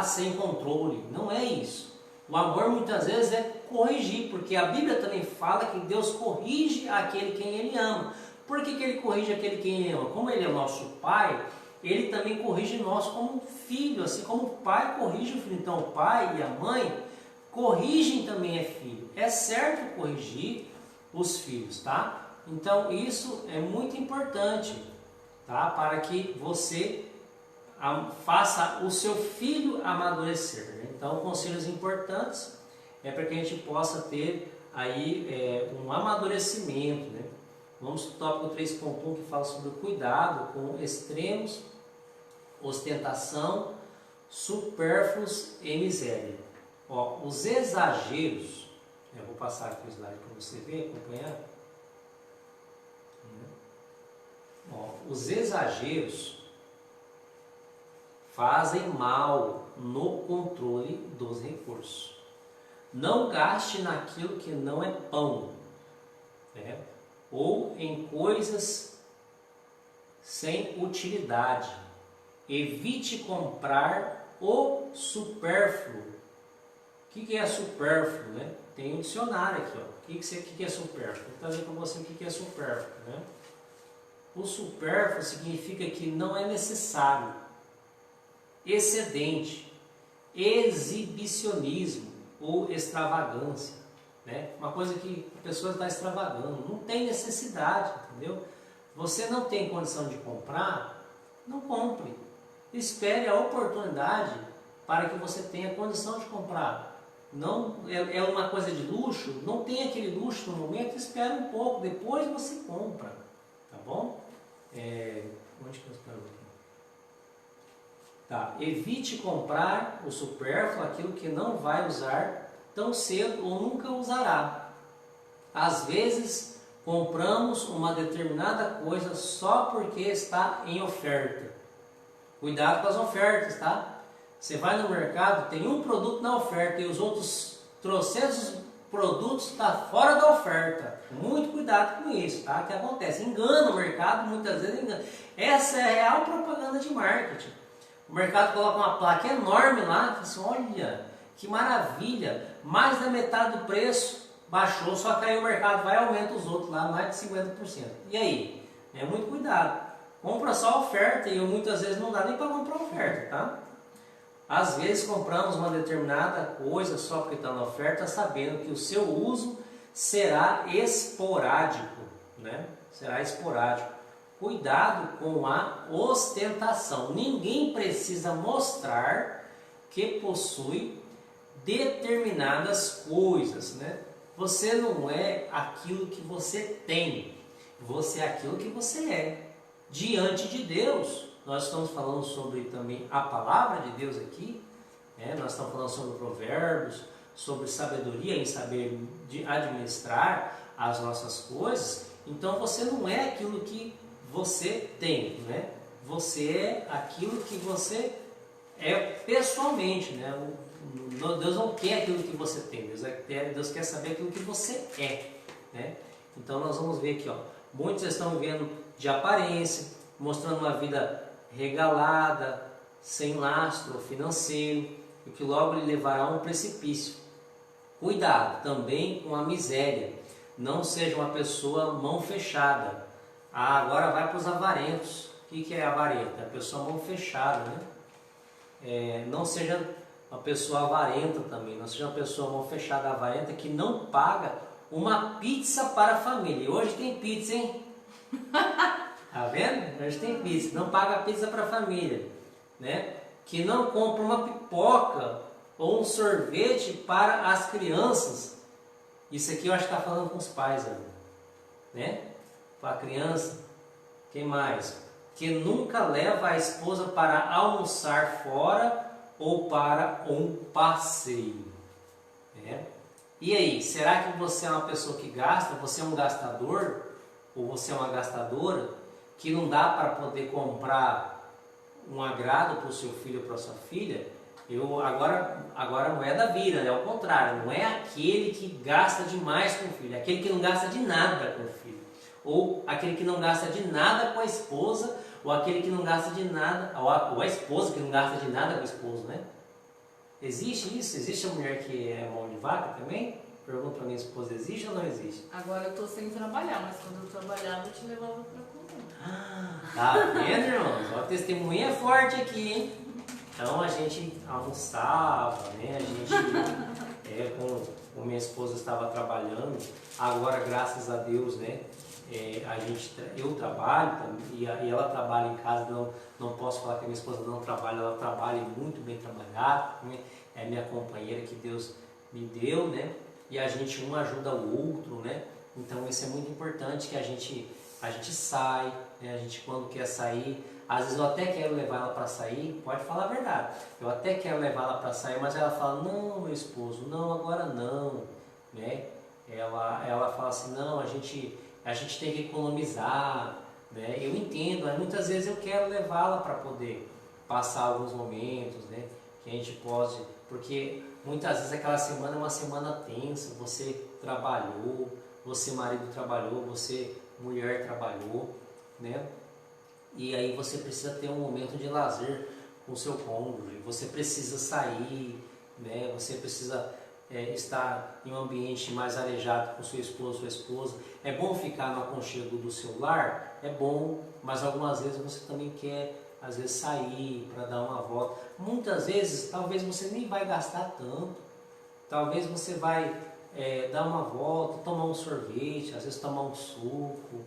sem controle, não é isso. O amor muitas vezes é corrigir, porque a Bíblia também fala que Deus corrige aquele quem Ele ama. Por que Ele corrige aquele quem Ele ama? Como Ele é nosso Pai, Ele também corrige nós como filho, assim como o pai corrige o filho. Então o pai e a mãe corrigem também é filho. É certo corrigir os filhos, tá? Então isso é muito importante, tá? Para que você faça o seu filho amadurecer, né? Então conselhos importantes é para que a gente possa ter aí um amadurecimento, né? Vamos para o tópico 3.1 que fala sobre o cuidado com extremos, ostentação, supérfluos e miséria. Ó, os exageros, eu vou passar aqui o slide para você ver, acompanhar. Ó, os exageros fazem mal no controle dos recursos. Não gaste naquilo que não é pão, né? Ou em coisas sem utilidade. Evite comprar o supérfluo. O que é supérfluo, né? Tem um dicionário aqui, ó. O que é supérfluo? Vou trazer para você o que é supérfluo, né? O supérfluo significa que não é necessário, excedente, exibicionismo ou extravagância, né? Uma coisa que a pessoa está extravagando, não tem necessidade, entendeu? Você não tem condição de comprar, não compre. Espere a oportunidade para que você tenha condição de comprar. Não é uma coisa de luxo, não tem aquele luxo no momento, espera um pouco, depois você compra, tá bom? Onde que eu espero aqui? Tá, evite comprar o supérfluo, aquilo que não vai usar tão cedo ou nunca usará. Às vezes compramos uma determinada coisa só porque está em oferta. Cuidado com as ofertas, tá? Você vai no mercado, tem um produto na oferta e os outros 300 produtos estão fora da oferta. Muito cuidado com isso, tá? O que acontece? Engana o mercado, muitas vezes engana. Essa é a real propaganda de marketing. O mercado coloca uma placa enorme lá, e fala assim, olha, que maravilha, mais da metade do preço baixou, só que aí o mercado vai e aumenta os outros lá, mais de 50%. E aí? Muito cuidado. Compra só a oferta e muitas vezes não dá nem para comprar a oferta, tá? Às vezes compramos uma determinada coisa só porque está na oferta, sabendo que o seu uso será esporádico, né? Será esporádico. Cuidado com a ostentação. Ninguém precisa mostrar que possui determinadas coisas, né? Você não é aquilo que você tem, você é aquilo que você é. Diante de Deus, nós estamos falando sobre também a palavra de Deus aqui, né? Nós estamos falando sobre provérbios, sobre sabedoria em saber administrar as nossas coisas. Então você não é aquilo que você tem, né? Você é aquilo que você é pessoalmente, né? Deus não quer aquilo que você tem, Deus quer saber aquilo que você é, né? Então nós vamos ver aqui, ó, muitos estão vivendo de aparência, mostrando uma vida regalada, sem lastro financeiro, o que logo lhe levará a um precipício. Cuidado também com a miséria, não seja uma pessoa mão fechada. Agora vai para os avarentos. O que é avarento? É a pessoa mão fechada, né? Não seja uma pessoa avarenta também, não seja uma pessoa mão fechada, avarenta, que não paga uma pizza para a família. E hoje tem pizza, hein? Tá vendo? Hoje tem pizza, não paga pizza para a família, né? Que não compra uma pipoca ou um sorvete para as crianças. Isso aqui eu acho que está falando com os pais, né? Para a criança. Quem mais? Que nunca leva a esposa para almoçar fora ou para um passeio, né? E aí, será que você é uma pessoa que gasta? Você é um gastador? Ou você é uma gastadora? Que não dá para poder comprar um agrado para o seu filho ou para a sua filha? Agora a moeda vira, é o contrário. Não é aquele que gasta demais com o filho, é aquele que não gasta de nada com o filho. Ou aquele que não gasta de nada com a esposa, ou aquele que não gasta de nada, ou a esposa que não gasta de nada com o esposo, né? Existe isso? Existe a mulher que é mão de vaca também? Pergunto pra minha esposa, existe ou não existe? Agora eu tô sem trabalhar, mas quando eu trabalhava eu te levava pra comer. Tá vendo, irmãos? Ó, testemunha é forte aqui, hein? Então a gente almoçava, né? A gente, como minha esposa estava trabalhando, agora graças a Deus, né? Eu trabalho e ela trabalha em casa, não posso falar que a minha esposa não trabalha, ela trabalha muito bem trabalhado, né? É minha companheira que Deus me deu, né? E a gente um ajuda o outro, né? Então isso é muito importante que a gente sai, né? A gente quando quer sair, às vezes eu até quero levar ela para sair, pode falar a verdade, eu até quero levar ela para sair, mas ela fala, não, meu esposo, não, agora não, né? Ela fala assim, não, a gente tem que economizar, né? Eu entendo, mas muitas vezes eu quero levá-la para poder passar alguns momentos, né? Que a gente pode, porque muitas vezes aquela semana é uma semana tensa, você trabalhou, você marido trabalhou, você mulher trabalhou, né? E aí você precisa ter um momento de lazer com o seu cônjuge, você precisa sair, né? Você precisa estar em um ambiente mais arejado com seu esposo, sua esposa. É bom ficar no aconchego do seu lar? É bom, mas algumas vezes você também quer, às vezes, sair para dar uma volta. Muitas vezes, talvez você nem vai gastar tanto. Talvez você vai dar uma volta, tomar um sorvete, às vezes tomar um suco.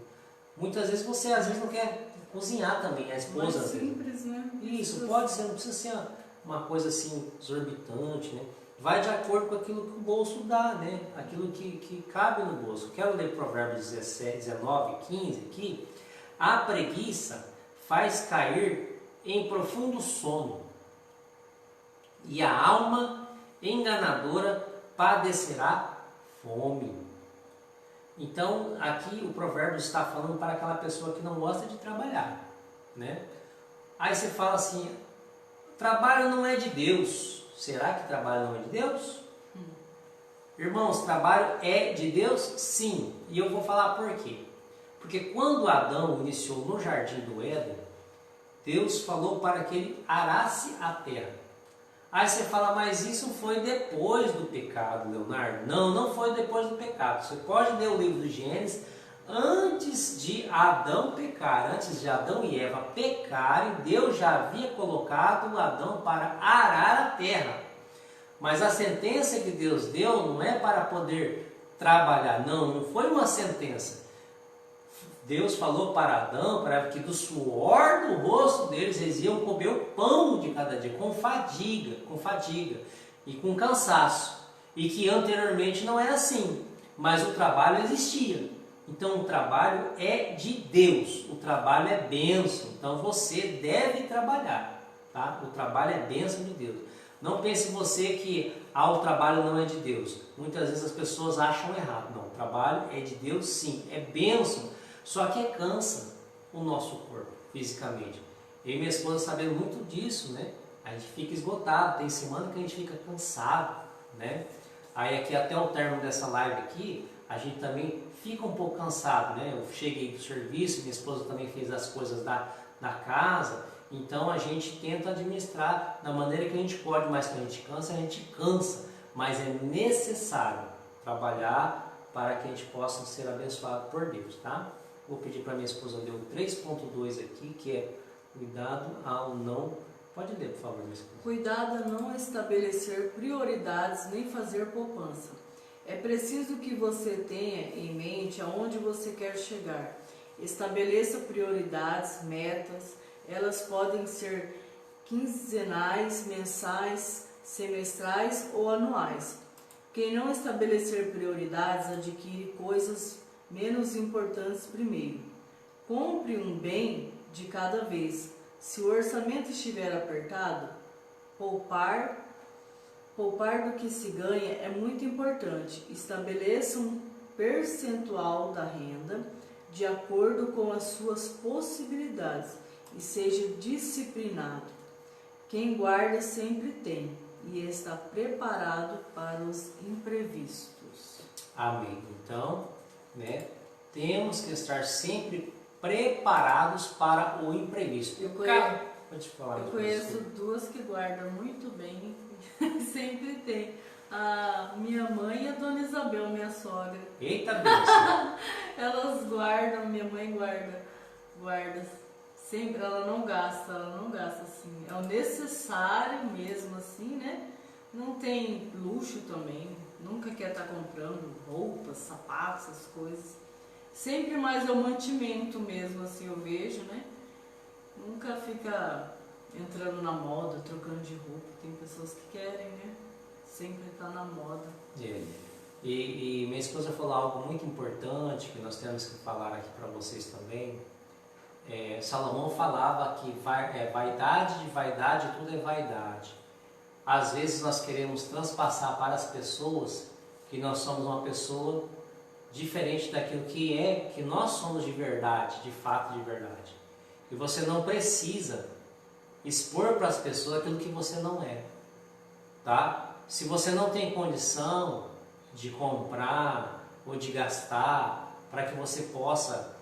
Muitas vezes você, às vezes, não quer cozinhar também, a esposa. Mais simples, né? Isso, pode ser, não precisa ser uma coisa assim exorbitante, né? Vai de acordo com aquilo que o bolso dá, né? Aquilo que cabe no bolso. Quero ler Provérbios 19, 15 aqui. A preguiça faz cair em profundo sono, e a alma enganadora padecerá fome. Então, aqui o provérbio está falando para aquela pessoa que não gosta de trabalhar, né? Aí você fala assim, trabalho não é de Deus. Será que trabalho não é de Deus? Irmãos, trabalho é de Deus? Sim. E eu vou falar por quê. Porque quando Adão iniciou no jardim do Éden, Deus falou para que ele arasse a terra. Aí você fala, mas isso foi depois do pecado, Leonardo. Não, não foi depois do pecado. Você pode ler o livro de Gênesis, antes de Adão pecar, antes de Adão e Eva pecarem, Deus já havia colocado Adão para arar a terra. Mas a sentença que Deus deu não é para poder trabalhar, não foi uma sentença. Deus falou para Adão para que do suor do rosto deles eles iam comer o pão de cada dia, com fadiga e com cansaço. E que anteriormente não era assim, mas o trabalho existia. Então o trabalho é de Deus, o trabalho é bênção, então você deve trabalhar, tá? O trabalho é bênção de Deus. Não pense você que o trabalho não é de Deus. Muitas vezes as pessoas acham errado. Não, o trabalho é de Deus sim, é bênção, só que cansa o nosso corpo fisicamente. Eu e minha esposa sabemos muito disso, né? A gente fica esgotado, tem semana que a gente fica cansado, né? Aí aqui até o término dessa live aqui, a gente também fica um pouco cansado, né? Eu cheguei do serviço, minha esposa também fez as coisas da casa, então a gente tenta administrar da maneira que a gente pode, mas que a gente cansa, mas é necessário trabalhar para que a gente possa ser abençoado por Deus, tá? Vou pedir para minha esposa ler o 3.2 aqui, que é cuidado ao não... Pode ler, por favor, minha esposa. Cuidado a não estabelecer prioridades nem fazer poupança. É preciso que você tenha em mente aonde você quer chegar. Estabeleça prioridades, metas. Elas podem ser quinzenais, mensais, semestrais ou anuais. Quem não estabelecer prioridades adquire coisas menos importantes primeiro. Compre um bem de cada vez. Se o orçamento estiver apertado, poupar do que se ganha é muito importante. Estabeleça um percentual da renda de acordo com as suas possibilidades e seja disciplinado. Quem guarda sempre tem e está preparado para os imprevistos. Amém. Então, né, temos que estar sempre preparados para o imprevisto. Eu conheço duas que guardam muito bem e Sempre tem. A minha mãe e a dona Isabel, minha sogra. Eita, benção. Elas guardam, minha mãe guarda. Sempre, ela não gasta assim. É o necessário mesmo, assim, né? Não tem luxo também. Nunca quer estar comprando roupas, sapatos, essas coisas. Sempre mais é o mantimento mesmo, assim, eu vejo, né? Nunca fica entrando na moda, trocando de roupa. Tem pessoas que querem, né? Sempre tá na moda. E minha esposa falou algo muito importante que nós temos que falar aqui para vocês também. Salomão falava que vaidade de vaidade, tudo é vaidade. Às vezes nós queremos transpassar para as pessoas que nós somos uma pessoa diferente daquilo que nós somos de verdade, de fato de verdade. E você não precisa expor para as pessoas aquilo que você não é, tá? Se você não tem condição de comprar ou de gastar para que você possa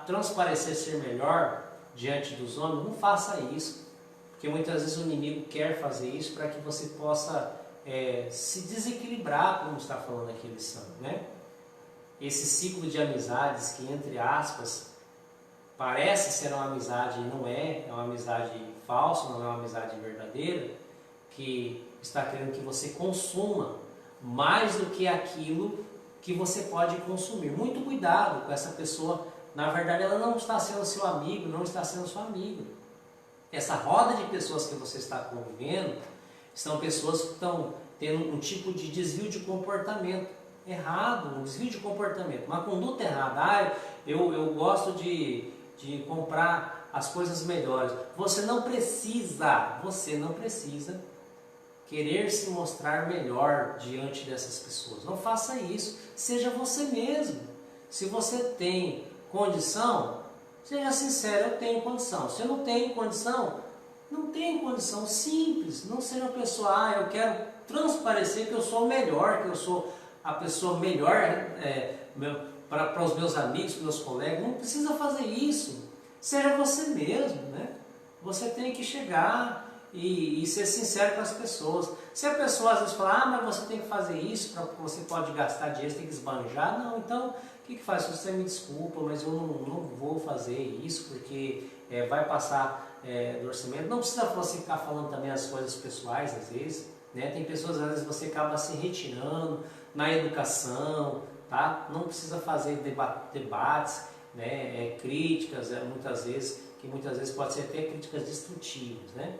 transparecer ser melhor diante dos homens, não faça isso. Porque muitas vezes o inimigo quer fazer isso para que você possa se desequilibrar, como está falando aqui a lição, né? Esse ciclo de amizades que, entre aspas, parece ser uma amizade e não é uma amizade falsa, não é uma amizade verdadeira, que está querendo que você consuma mais do que aquilo que você pode consumir. Muito cuidado com essa pessoa. Na verdade, ela não está sendo seu amigo, não está sendo sua amiga. Essa roda de pessoas que você está convivendo são pessoas que estão tendo um tipo de desvio de comportamento errado, um desvio de comportamento, uma conduta errada. Eu gosto de comprar as coisas melhores. Você não precisa querer se mostrar melhor diante dessas pessoas. Não faça isso. Seja você mesmo. Se você tem condição, seja sincero, eu tenho condição. Se eu não tenho condição, não tenho condição. Simples. Não seja uma pessoa, eu quero transparecer que eu sou melhor, que eu sou a pessoa melhor para os meus amigos, para os meus colegas. Não precisa fazer isso. Seja você mesmo, né? Você tem que chegar e ser sincero com as pessoas. Se a pessoa às vezes fala, mas você tem que fazer isso, porque você pode gastar dinheiro, você tem que esbanjar. Não, então, o que faz? Você me desculpa, mas eu não vou fazer isso, porque vai passar do orçamento. Não precisa você ficar falando também as coisas pessoais, às vezes, né? Tem pessoas, às vezes, você acaba se retirando na educação, tá? Não precisa fazer debates, né? Críticas, muitas vezes pode ser até críticas destrutivas, né?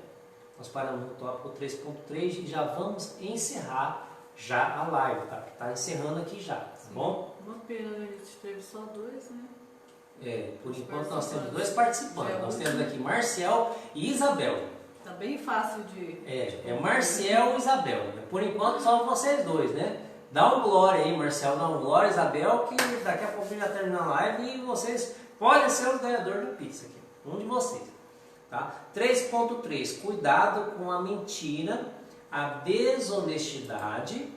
Nós paramos no tópico 3.3 e já vamos encerrar já a live, tá? Está encerrando aqui já, tá bom? Uma pena, a gente teve só 2, né? Por enquanto nós temos 2 participantes. Nós temos aqui Marcial e Isabel. Tá bem fácil de... Marcial e Isabel. Por enquanto só vocês 2, né? Dá um glória aí, Marcial, dá um glória, Isabel, que daqui a pouco já termina a live e vocês podem ser os ganhadores da pizza aqui. Um de vocês. Tá? 3.3. Cuidado com a mentira, a desonestidade,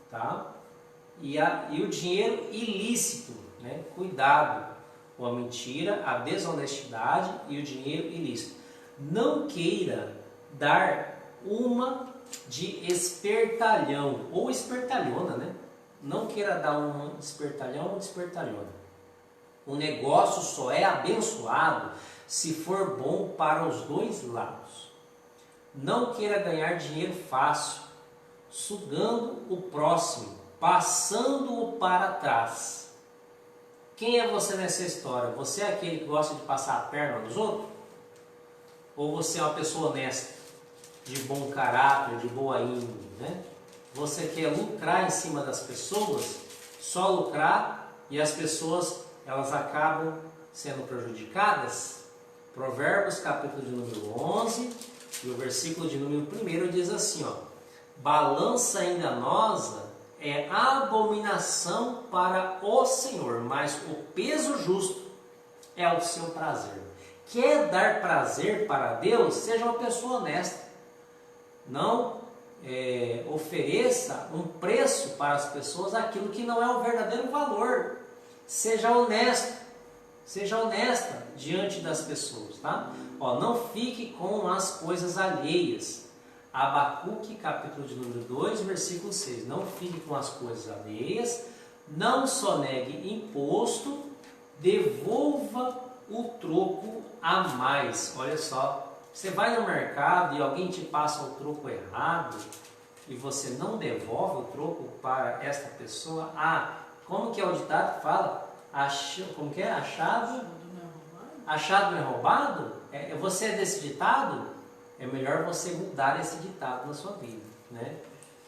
tá? E o dinheiro ilícito, né? Cuidado com a mentira, a desonestidade e o dinheiro ilícito. Não queira dar uma de espertalhão ou espertalhona, né? Não queira dar um espertalhão ou espertalhona. O negócio só é abençoado se for bom para os dois lados. Não queira ganhar dinheiro fácil, sugando o próximo, passando-o para trás. Quem é você nessa história? Você é aquele que gosta de passar a perna nos outros? Ou você é uma pessoa honesta, de bom caráter, de boa índole, né? Você quer lucrar em cima das pessoas, só lucrar, e as pessoas elas acabam sendo prejudicadas? Provérbios capítulo de número 11 e o versículo de número 1 diz assim, balança enganosa é abominação para o Senhor, mas o peso justo é o seu prazer. Quer dar prazer para Deus? Seja uma pessoa honesta. Não ofereça um preço para as pessoas aquilo que não é o verdadeiro valor. Seja honesto. Seja honesta diante das pessoas, tá? Não fique com as coisas alheias. Abacuque, capítulo de número 2, versículo 6. Não fique com as coisas alheias, não sonegue imposto, devolva o troco a mais. Olha só, você vai no mercado e alguém te passa o troco errado e você não devolve o troco para esta pessoa. Como que é o ditado que fala? Como que é? Achado não é roubado? Você é desse ditado? É melhor você mudar esse ditado na sua vida, né?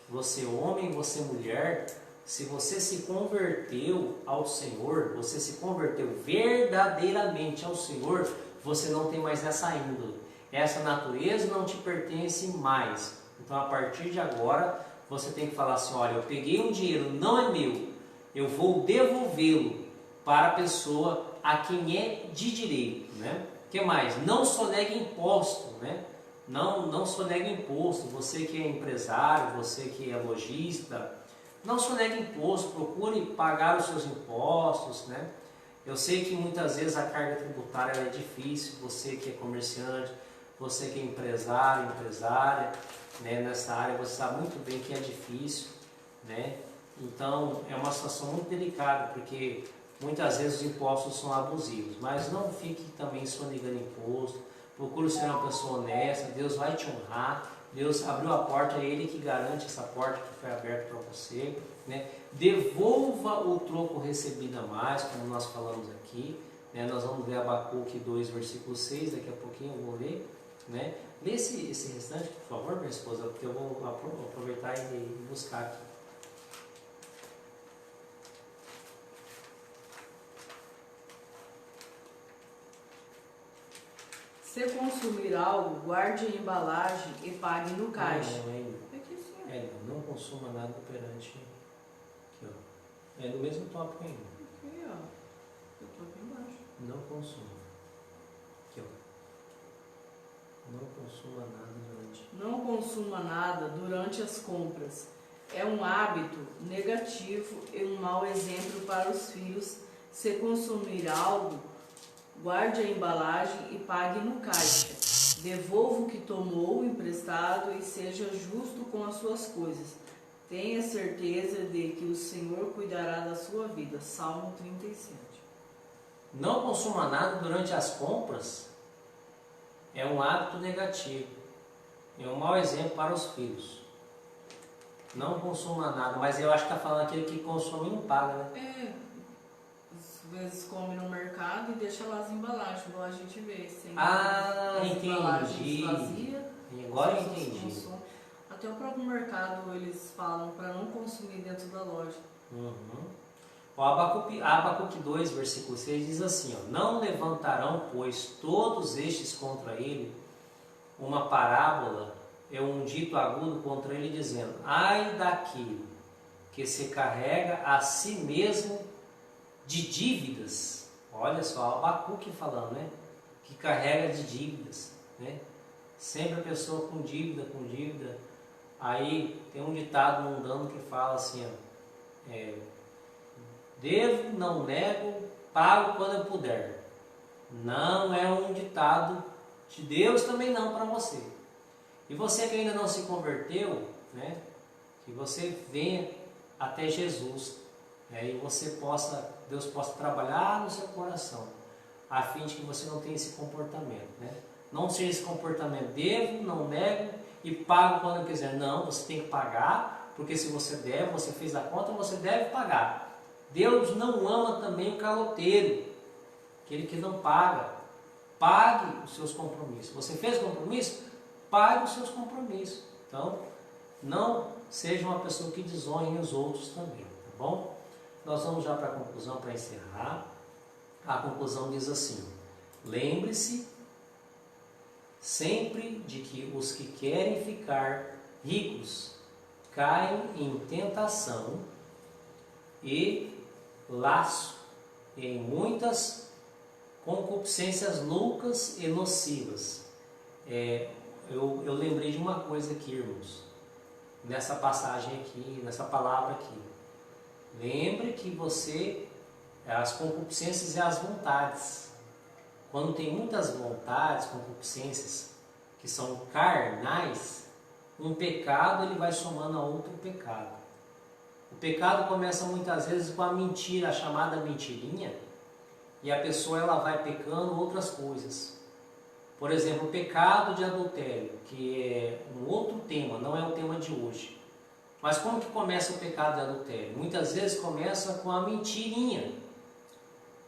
Você homem, você mulher, se você se converteu ao Senhor, você se converteu verdadeiramente ao Senhor, você não tem mais essa índole. Essa natureza não te pertence mais. Então, a partir de agora, você tem que falar assim, olha, eu peguei um dinheiro, não é meu, eu vou devolvê-lo para a pessoa a quem é de direito, né? O que mais? Não sonegue imposto, né? Não sonegue imposto. Você que é empresário, você que é lojista, não sonegue imposto, procure pagar os seus impostos, né? Eu sei que muitas vezes a carga tributária é difícil, você que é comerciante, você que é empresário, empresária, né? Nessa área você sabe muito bem que é difícil, né? Então é uma situação muito delicada, porque muitas vezes os impostos são abusivos, mas não fique também sonegando imposto, procure ser uma pessoa honesta, Deus vai te honrar, Deus abriu a porta, é Ele que garante essa porta que foi aberta para você, né? Devolva o troco recebido a mais, como nós falamos aqui, né? Nós vamos ver Abacuque 2, versículo 6, daqui a pouquinho eu vou ler, né? Lê esse restante, por favor, minha esposa, porque eu vou aproveitar e buscar aqui. Se consumir algo, guarde a embalagem e pague no caixa. Não consuma nada perante. Aqui, ó. É do mesmo tópico ainda. Aqui, ó. Eu tô aqui embaixo. Não consuma. Aqui, ó. Não consuma nada durante. Não consuma nada durante as compras. É um hábito negativo e um mau exemplo para os filhos. Se consumir algo, guarde a embalagem e pague no caixa. Devolva o que tomou emprestado e seja justo com as suas coisas. Tenha certeza de que o Senhor cuidará da sua vida. Salmo 37. Não consuma nada durante as compras é um hábito negativo. É um mau exemplo para os filhos. Não consuma nada, mas eu acho que está falando aquele que consome e não paga, né? Às vezes come no mercado e deixa lá as embalagens, igual a gente vê. Sem Entendi. Vazia, Agora eu entendi. Consomem. Até o próprio mercado eles falam para não consumir dentro da loja. O Abacuque 2, versículo 6 diz assim, ó, não levantarão, pois, todos estes contra ele uma parábola, um dito agudo contra ele, dizendo, ai daquele que se carrega a si mesmo de dívidas. Olha só, Abacuque falando, né? Que carrega de dívidas, né? Sempre a pessoa com dívida. Aí tem um ditado mundano que fala assim, ó, devo, não nego, pago quando eu puder. Não é um ditado de Deus, também não para você. E você que ainda não se converteu, né? Que você venha até Jesus, né? E Deus possa trabalhar no seu coração, a fim de que você não tenha esse comportamento, né? Não seja esse comportamento, devo, não nego e pago quando eu quiser. Não, você tem que pagar, porque se você deve, você fez a conta, você deve pagar. Deus não ama também o caloteiro, aquele que não paga. Pague os seus compromissos. Você fez compromisso? Pague os seus compromissos. Então, não seja uma pessoa que desonre os outros também, tá bom? Nós vamos já para a conclusão, para encerrar. A conclusão diz assim, lembre-se sempre de que os que querem ficar ricos caem em tentação e laço em muitas concupiscências loucas e nocivas. Eu lembrei de uma coisa aqui, irmãos, nessa passagem aqui, nessa palavra aqui. Lembre que as concupiscências e as vontades, quando tem muitas vontades, concupiscências que são carnais, um pecado ele vai somando a outro pecado. O pecado começa muitas vezes com a mentira, a chamada mentirinha, e a pessoa ela vai pecando outras coisas. Por exemplo, o pecado de adultério, que é um outro tema, não é o tema de hoje. Mas como que começa o pecado de adultério? Muitas vezes começa com a mentirinha.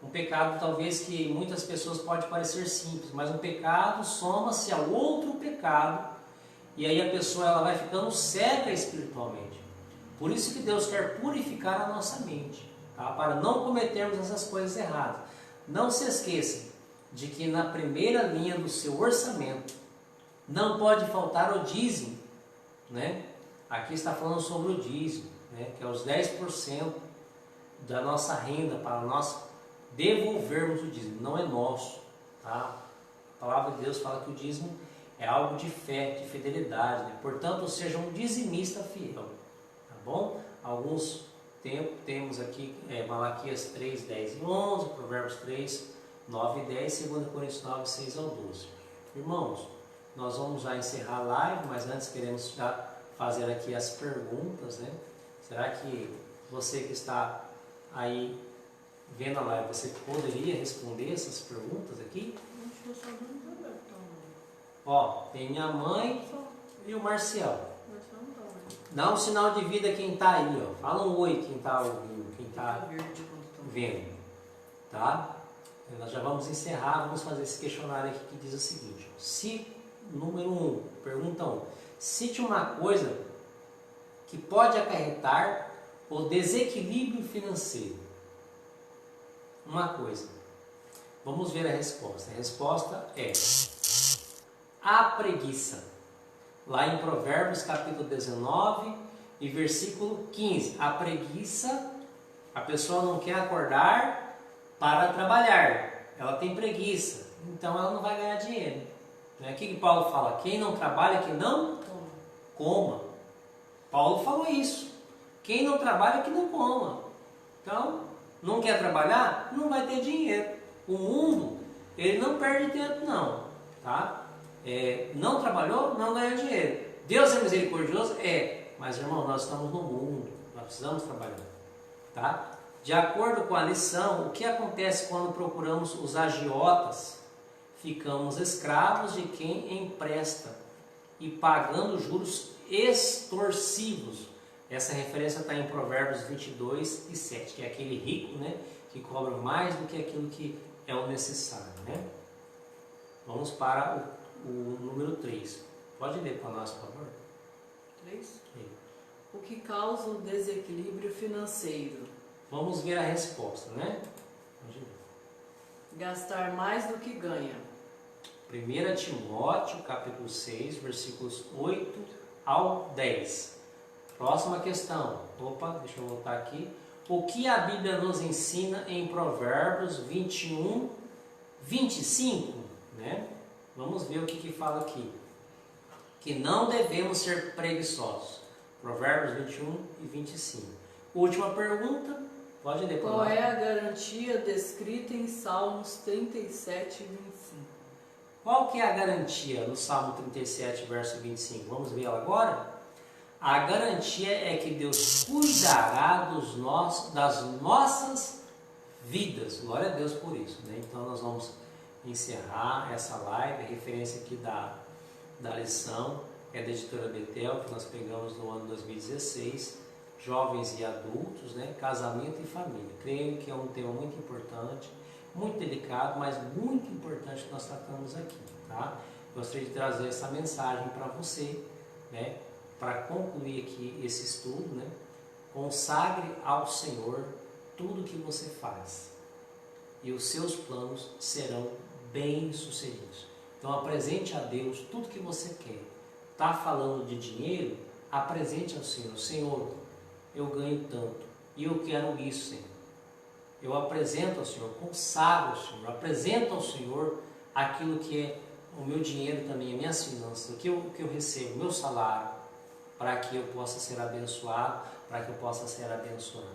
Um pecado talvez que muitas pessoas pode parecer simples, mas um pecado soma-se ao outro pecado, e aí a pessoa ela vai ficando cega espiritualmente. Por isso que Deus quer purificar a nossa mente, tá? Para não cometermos essas coisas erradas. Não se esqueça de que na primeira linha do seu orçamento não pode faltar o dízimo, né? Aqui está falando sobre o dízimo, né? Que é os 10% da nossa renda para nós devolvermos o dízimo. Não é nosso, tá? A palavra de Deus fala que o dízimo é algo de fé, de fidelidade, né? Portanto, seja um dizimista fiel, tá bom? Alguns temos aqui Malaquias 3, 10 e 11, Provérbios 3, 9 e 10, 2 Coríntios 9, 6 ao 12. Irmãos, nós vamos já encerrar a live, mas antes queremos já fazer aqui as perguntas, né? Será que você que está aí vendo a live, você poderia responder essas perguntas aqui? Ó, tem minha mãe e o Marcial. Dá um sinal de vida quem está aí, ó. Fala um oi quem está ouvindo, quem está vendo, tá? Nós já vamos encerrar, vamos fazer esse questionário aqui que diz o seguinte. Se, número 1, pergunta 1. Cite uma coisa que pode acarretar o desequilíbrio financeiro. Uma coisa. Vamos ver a resposta. A resposta é a preguiça. Lá em Provérbios capítulo 19 e versículo 15. A preguiça, a pessoa não quer acordar para trabalhar. Ela tem preguiça. Então ela não vai ganhar dinheiro. O que Paulo fala? Quem não trabalha, que não coma. Paulo falou isso. Quem não trabalha, que não coma. Então, não quer trabalhar? Não vai ter dinheiro. O mundo, ele não perde tempo não. Tá? Não trabalhou, não ganha dinheiro. Deus é misericordioso? É. Mas, irmão, nós estamos no mundo. Nós precisamos trabalhar. Tá? De acordo com a lição, o que acontece quando procuramos os agiotas? Ficamos escravos de quem empresta e pagando juros extorsivos. Essa referência está em Provérbios 22 e 7, que é aquele rico, né, que cobra mais do que aquilo que é o necessário. Né? Vamos para o número 3. Pode ler para nós, por favor. 3? O que causa o desequilíbrio financeiro? Vamos ver a resposta, né? Gastar mais do que ganha. 1 Timóteo, capítulo 6, versículos 8 ao 10. Próxima questão. Opa, deixa eu voltar aqui. O que a Bíblia nos ensina em Provérbios 21, 25? Né? Vamos ver o que fala aqui. Que não devemos ser preguiçosos. Provérbios 21 e 25. Última pergunta. Pode ler. Qual é a garantia descrita em Salmos 37 e 25? Qual que é a garantia no Salmo 37, verso 25? Vamos ver ela agora? A garantia é que Deus cuidará das nossas vidas. Glória a Deus por isso. Né? Então nós vamos encerrar essa live. A referência aqui da lição é da editora Betel, que nós pegamos no ano 2016. Jovens e adultos, né? Casamento e família. Creio que é um tema muito importante, muito delicado, mas muito importante que nós tratamos aqui, tá? Gostaria de trazer essa mensagem para você, né? Para concluir aqui esse estudo, né? Consagre ao Senhor tudo que você faz e os seus planos serão bem-sucedidos. Então apresente a Deus tudo que você quer. Está falando de dinheiro? Apresente ao Senhor. Senhor, eu ganho tanto e eu quero isso, Senhor. Eu apresento ao Senhor, consagro ao Senhor, apresento ao Senhor aquilo que é o meu dinheiro também, as minhas finanças, o que eu recebo, o meu salário, para que eu possa ser abençoado, para que eu possa ser abençoado.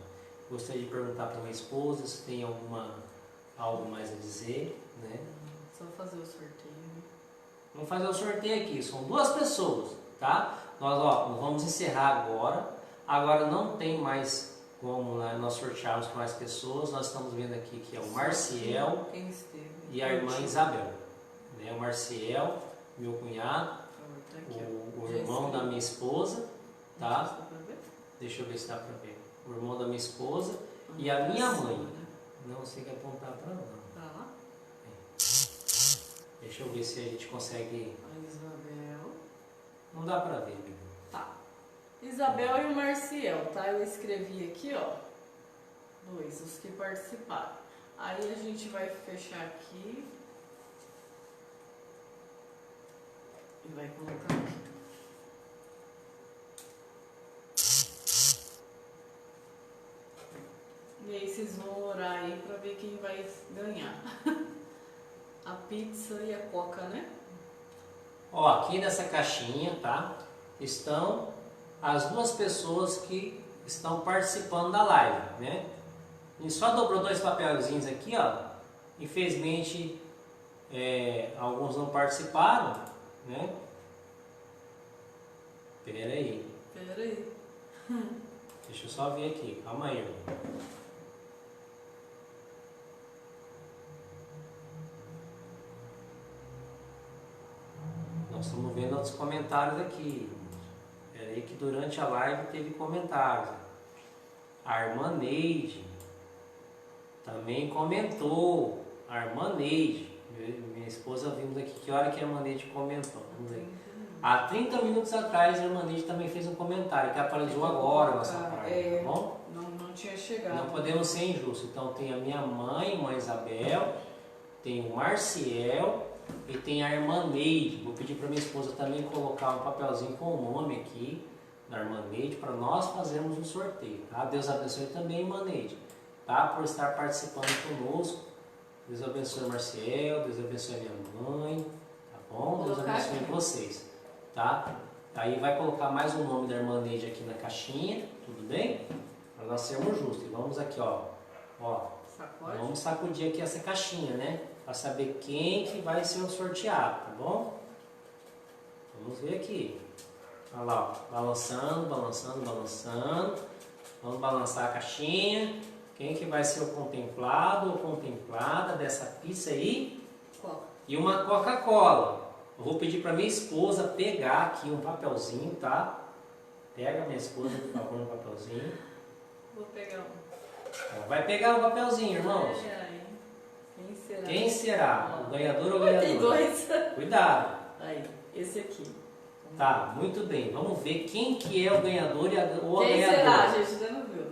Gostaria de perguntar para minha esposa se tem algo mais a dizer, né? Só fazer o sorteio. Vamos fazer o sorteio aqui, são 2 pessoas, tá? Nós vamos encerrar agora. Agora não tem mais como, né, nós sortearmos com mais pessoas. Nós estamos vendo aqui que é o Marciel e a irmã Isabel. Né? O Marciel, meu cunhado, o irmão da minha esposa, tá? Deixa eu ver se dá para ver. O irmão da minha esposa e a minha mãe. Não, você tem que apontar para lá. Para lá? Deixa eu ver se a gente consegue. A Isabel. Não dá para ver, Bíblia. Tá. Isabel e o Marciel, tá? Eu escrevi aqui, ó. 2, os que participaram. Aí a gente vai fechar aqui. E vai colocar aqui. E aí vocês vão orar aí pra ver quem vai ganhar. A pizza e a coca, né? Ó, aqui nessa caixinha, tá? Estão as duas pessoas que estão participando da live, né? A gente só dobrou 2 papelzinhos aqui, ó. Infelizmente, alguns não participaram, né? Pera aí. Deixa eu só ver aqui, calma aí, irmão. Nós estamos vendo outros comentários aqui. Espera aí que durante a live teve comentários. A irmã Neide também comentou. A irmã Neide, minha esposa, vimos aqui que hora que a irmã Neide comentou. Vamos ver. Há 30 minutos atrás a irmã Neide também fez um comentário que apareceu agora nessa parte, tá bom? Não tinha chegado. Não podemos ser injustos. Então tem a minha mãe, irmã Isabel, tem o Marciel e tem a irmã Neide. Vou pedir para minha esposa também colocar um papelzinho com o nome aqui da irmã Neide para nós fazermos um sorteio, tá? Deus abençoe também, irmã Neide, tá? Por estar participando conosco. Deus abençoe o Marciel, Deus abençoe a minha mãe, tá bom? Deus abençoe vocês, tá? Aí vai colocar mais o nome da irmã Neide aqui na caixinha, tudo bem? Para nós sermos justos. E vamos aqui, ó. Sacode. Vamos sacudir aqui essa caixinha, né? Para saber quem que vai ser o sorteado, tá bom? Vamos ver aqui. Olha lá, ó. Balançando, balançando, balançando. Vamos balançar a caixinha. Quem que vai ser o contemplado ou contemplada dessa pizza aí? Coca. E uma Coca-Cola. Eu vou pedir para minha esposa pegar aqui um papelzinho, tá? Pega minha esposa, por favor, um papelzinho. Vou pegar um. Vai pegar um papelzinho, irmãos. Quem será? Quem será? O ganhador ou a Tem ganhadora? 2. Cuidado. Aí, esse aqui. Tá, muito bem. Vamos ver quem que é o ganhador ou a Quem ganhadora. será, gente? Ainda não viu.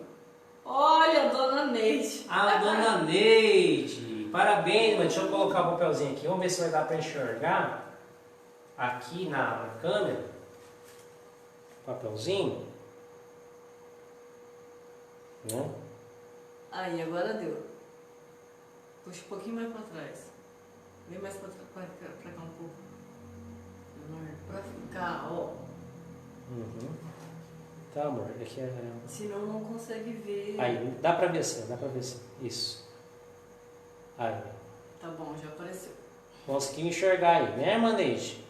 Olha, a dona Neide. A dona Neide. Parabéns, mas deixa eu colocar o papelzinho aqui. Vamos ver se vai dar para enxergar aqui na câmera. Papelzinho. Né? Aí, agora deu. Puxa um pouquinho mais para trás. Vem mais para cá um pouco. Para ficar, ó. Uhum. Tá, amor. Aqui é... Senão não consegue ver. Aí, dá pra ver assim, dá pra ver assim. Isso. Aí. Tá bom, já apareceu. Consegui enxergar aí, né, irmã Neide?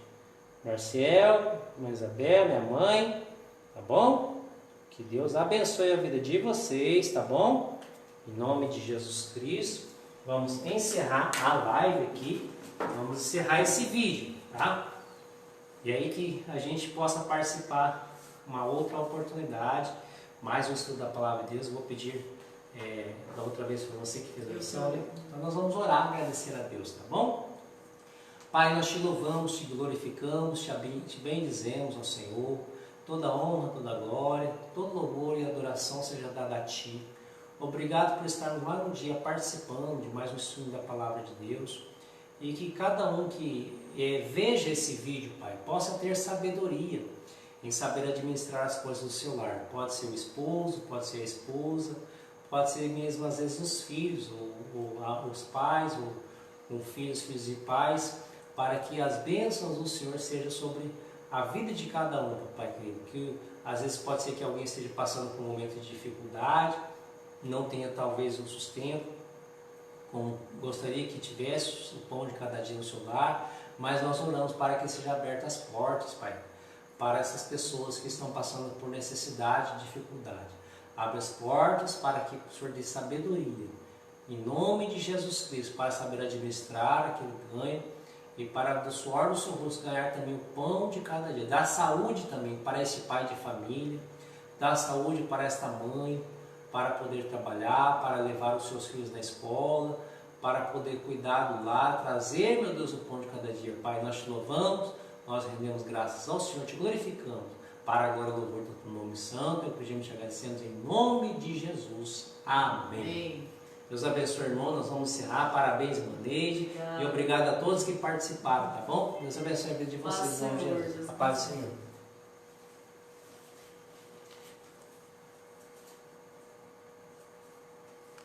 Marciel, irmã Isabel, minha mãe, tá bom? Que Deus abençoe a vida de vocês, tá bom? Em nome de Jesus Cristo, vamos encerrar a live aqui, vamos encerrar esse vídeo, tá? E aí que a gente possa participar uma outra oportunidade, mais um estudo da Palavra de Deus. Eu vou pedir da outra vez para você que fez a lição, né? Então nós vamos orar, agradecer a Deus, tá bom? Pai, nós te louvamos, te glorificamos, te bendizemos ao Senhor. Toda honra, toda glória, todo louvor e adoração seja dada a Ti. Obrigado por estarmos mais um dia participando de mais um estudo da Palavra de Deus. E que cada um que veja esse vídeo, Pai, possa ter sabedoria em saber administrar as coisas do seu lar. Pode ser o esposo, pode ser a esposa, pode ser mesmo às vezes os filhos, ou os pais, ou filhos e pais, para que as bênçãos do Senhor sejam sobre a vida de cada um, Pai querido. Que às vezes pode ser que alguém esteja passando por um momento de dificuldade, não tenha talvez um sustento, como gostaria que tivesse o pão de cada dia no seu lar, mas nós oramos para que sejam abertas as portas, Pai, para essas pessoas que estão passando por necessidade e dificuldade. Abre as portas para que o Senhor dê sabedoria, em nome de Jesus Cristo, para saber administrar aquele ganho e para do suor do seu rosto ganhar também o pão de cada dia. Dá saúde também para esse pai de família, dá saúde para esta mãe, para poder trabalhar, para levar os seus filhos na escola, para poder cuidar do lar, trazer, meu Deus, o pão de cada dia. Pai, nós te louvamos, nós rendemos graças ao Senhor, te glorificamos. Para agora o louvor do teu nome santo, eu pedimos e te agradecemos em nome de Jesus. Amém. Amém. Deus abençoe, irmão. Nós vamos encerrar. Parabéns, Mandeide. E obrigado a todos que participaram, tá bom? Deus abençoe a vida de vocês. Em nome de Jesus. A paz do Senhor.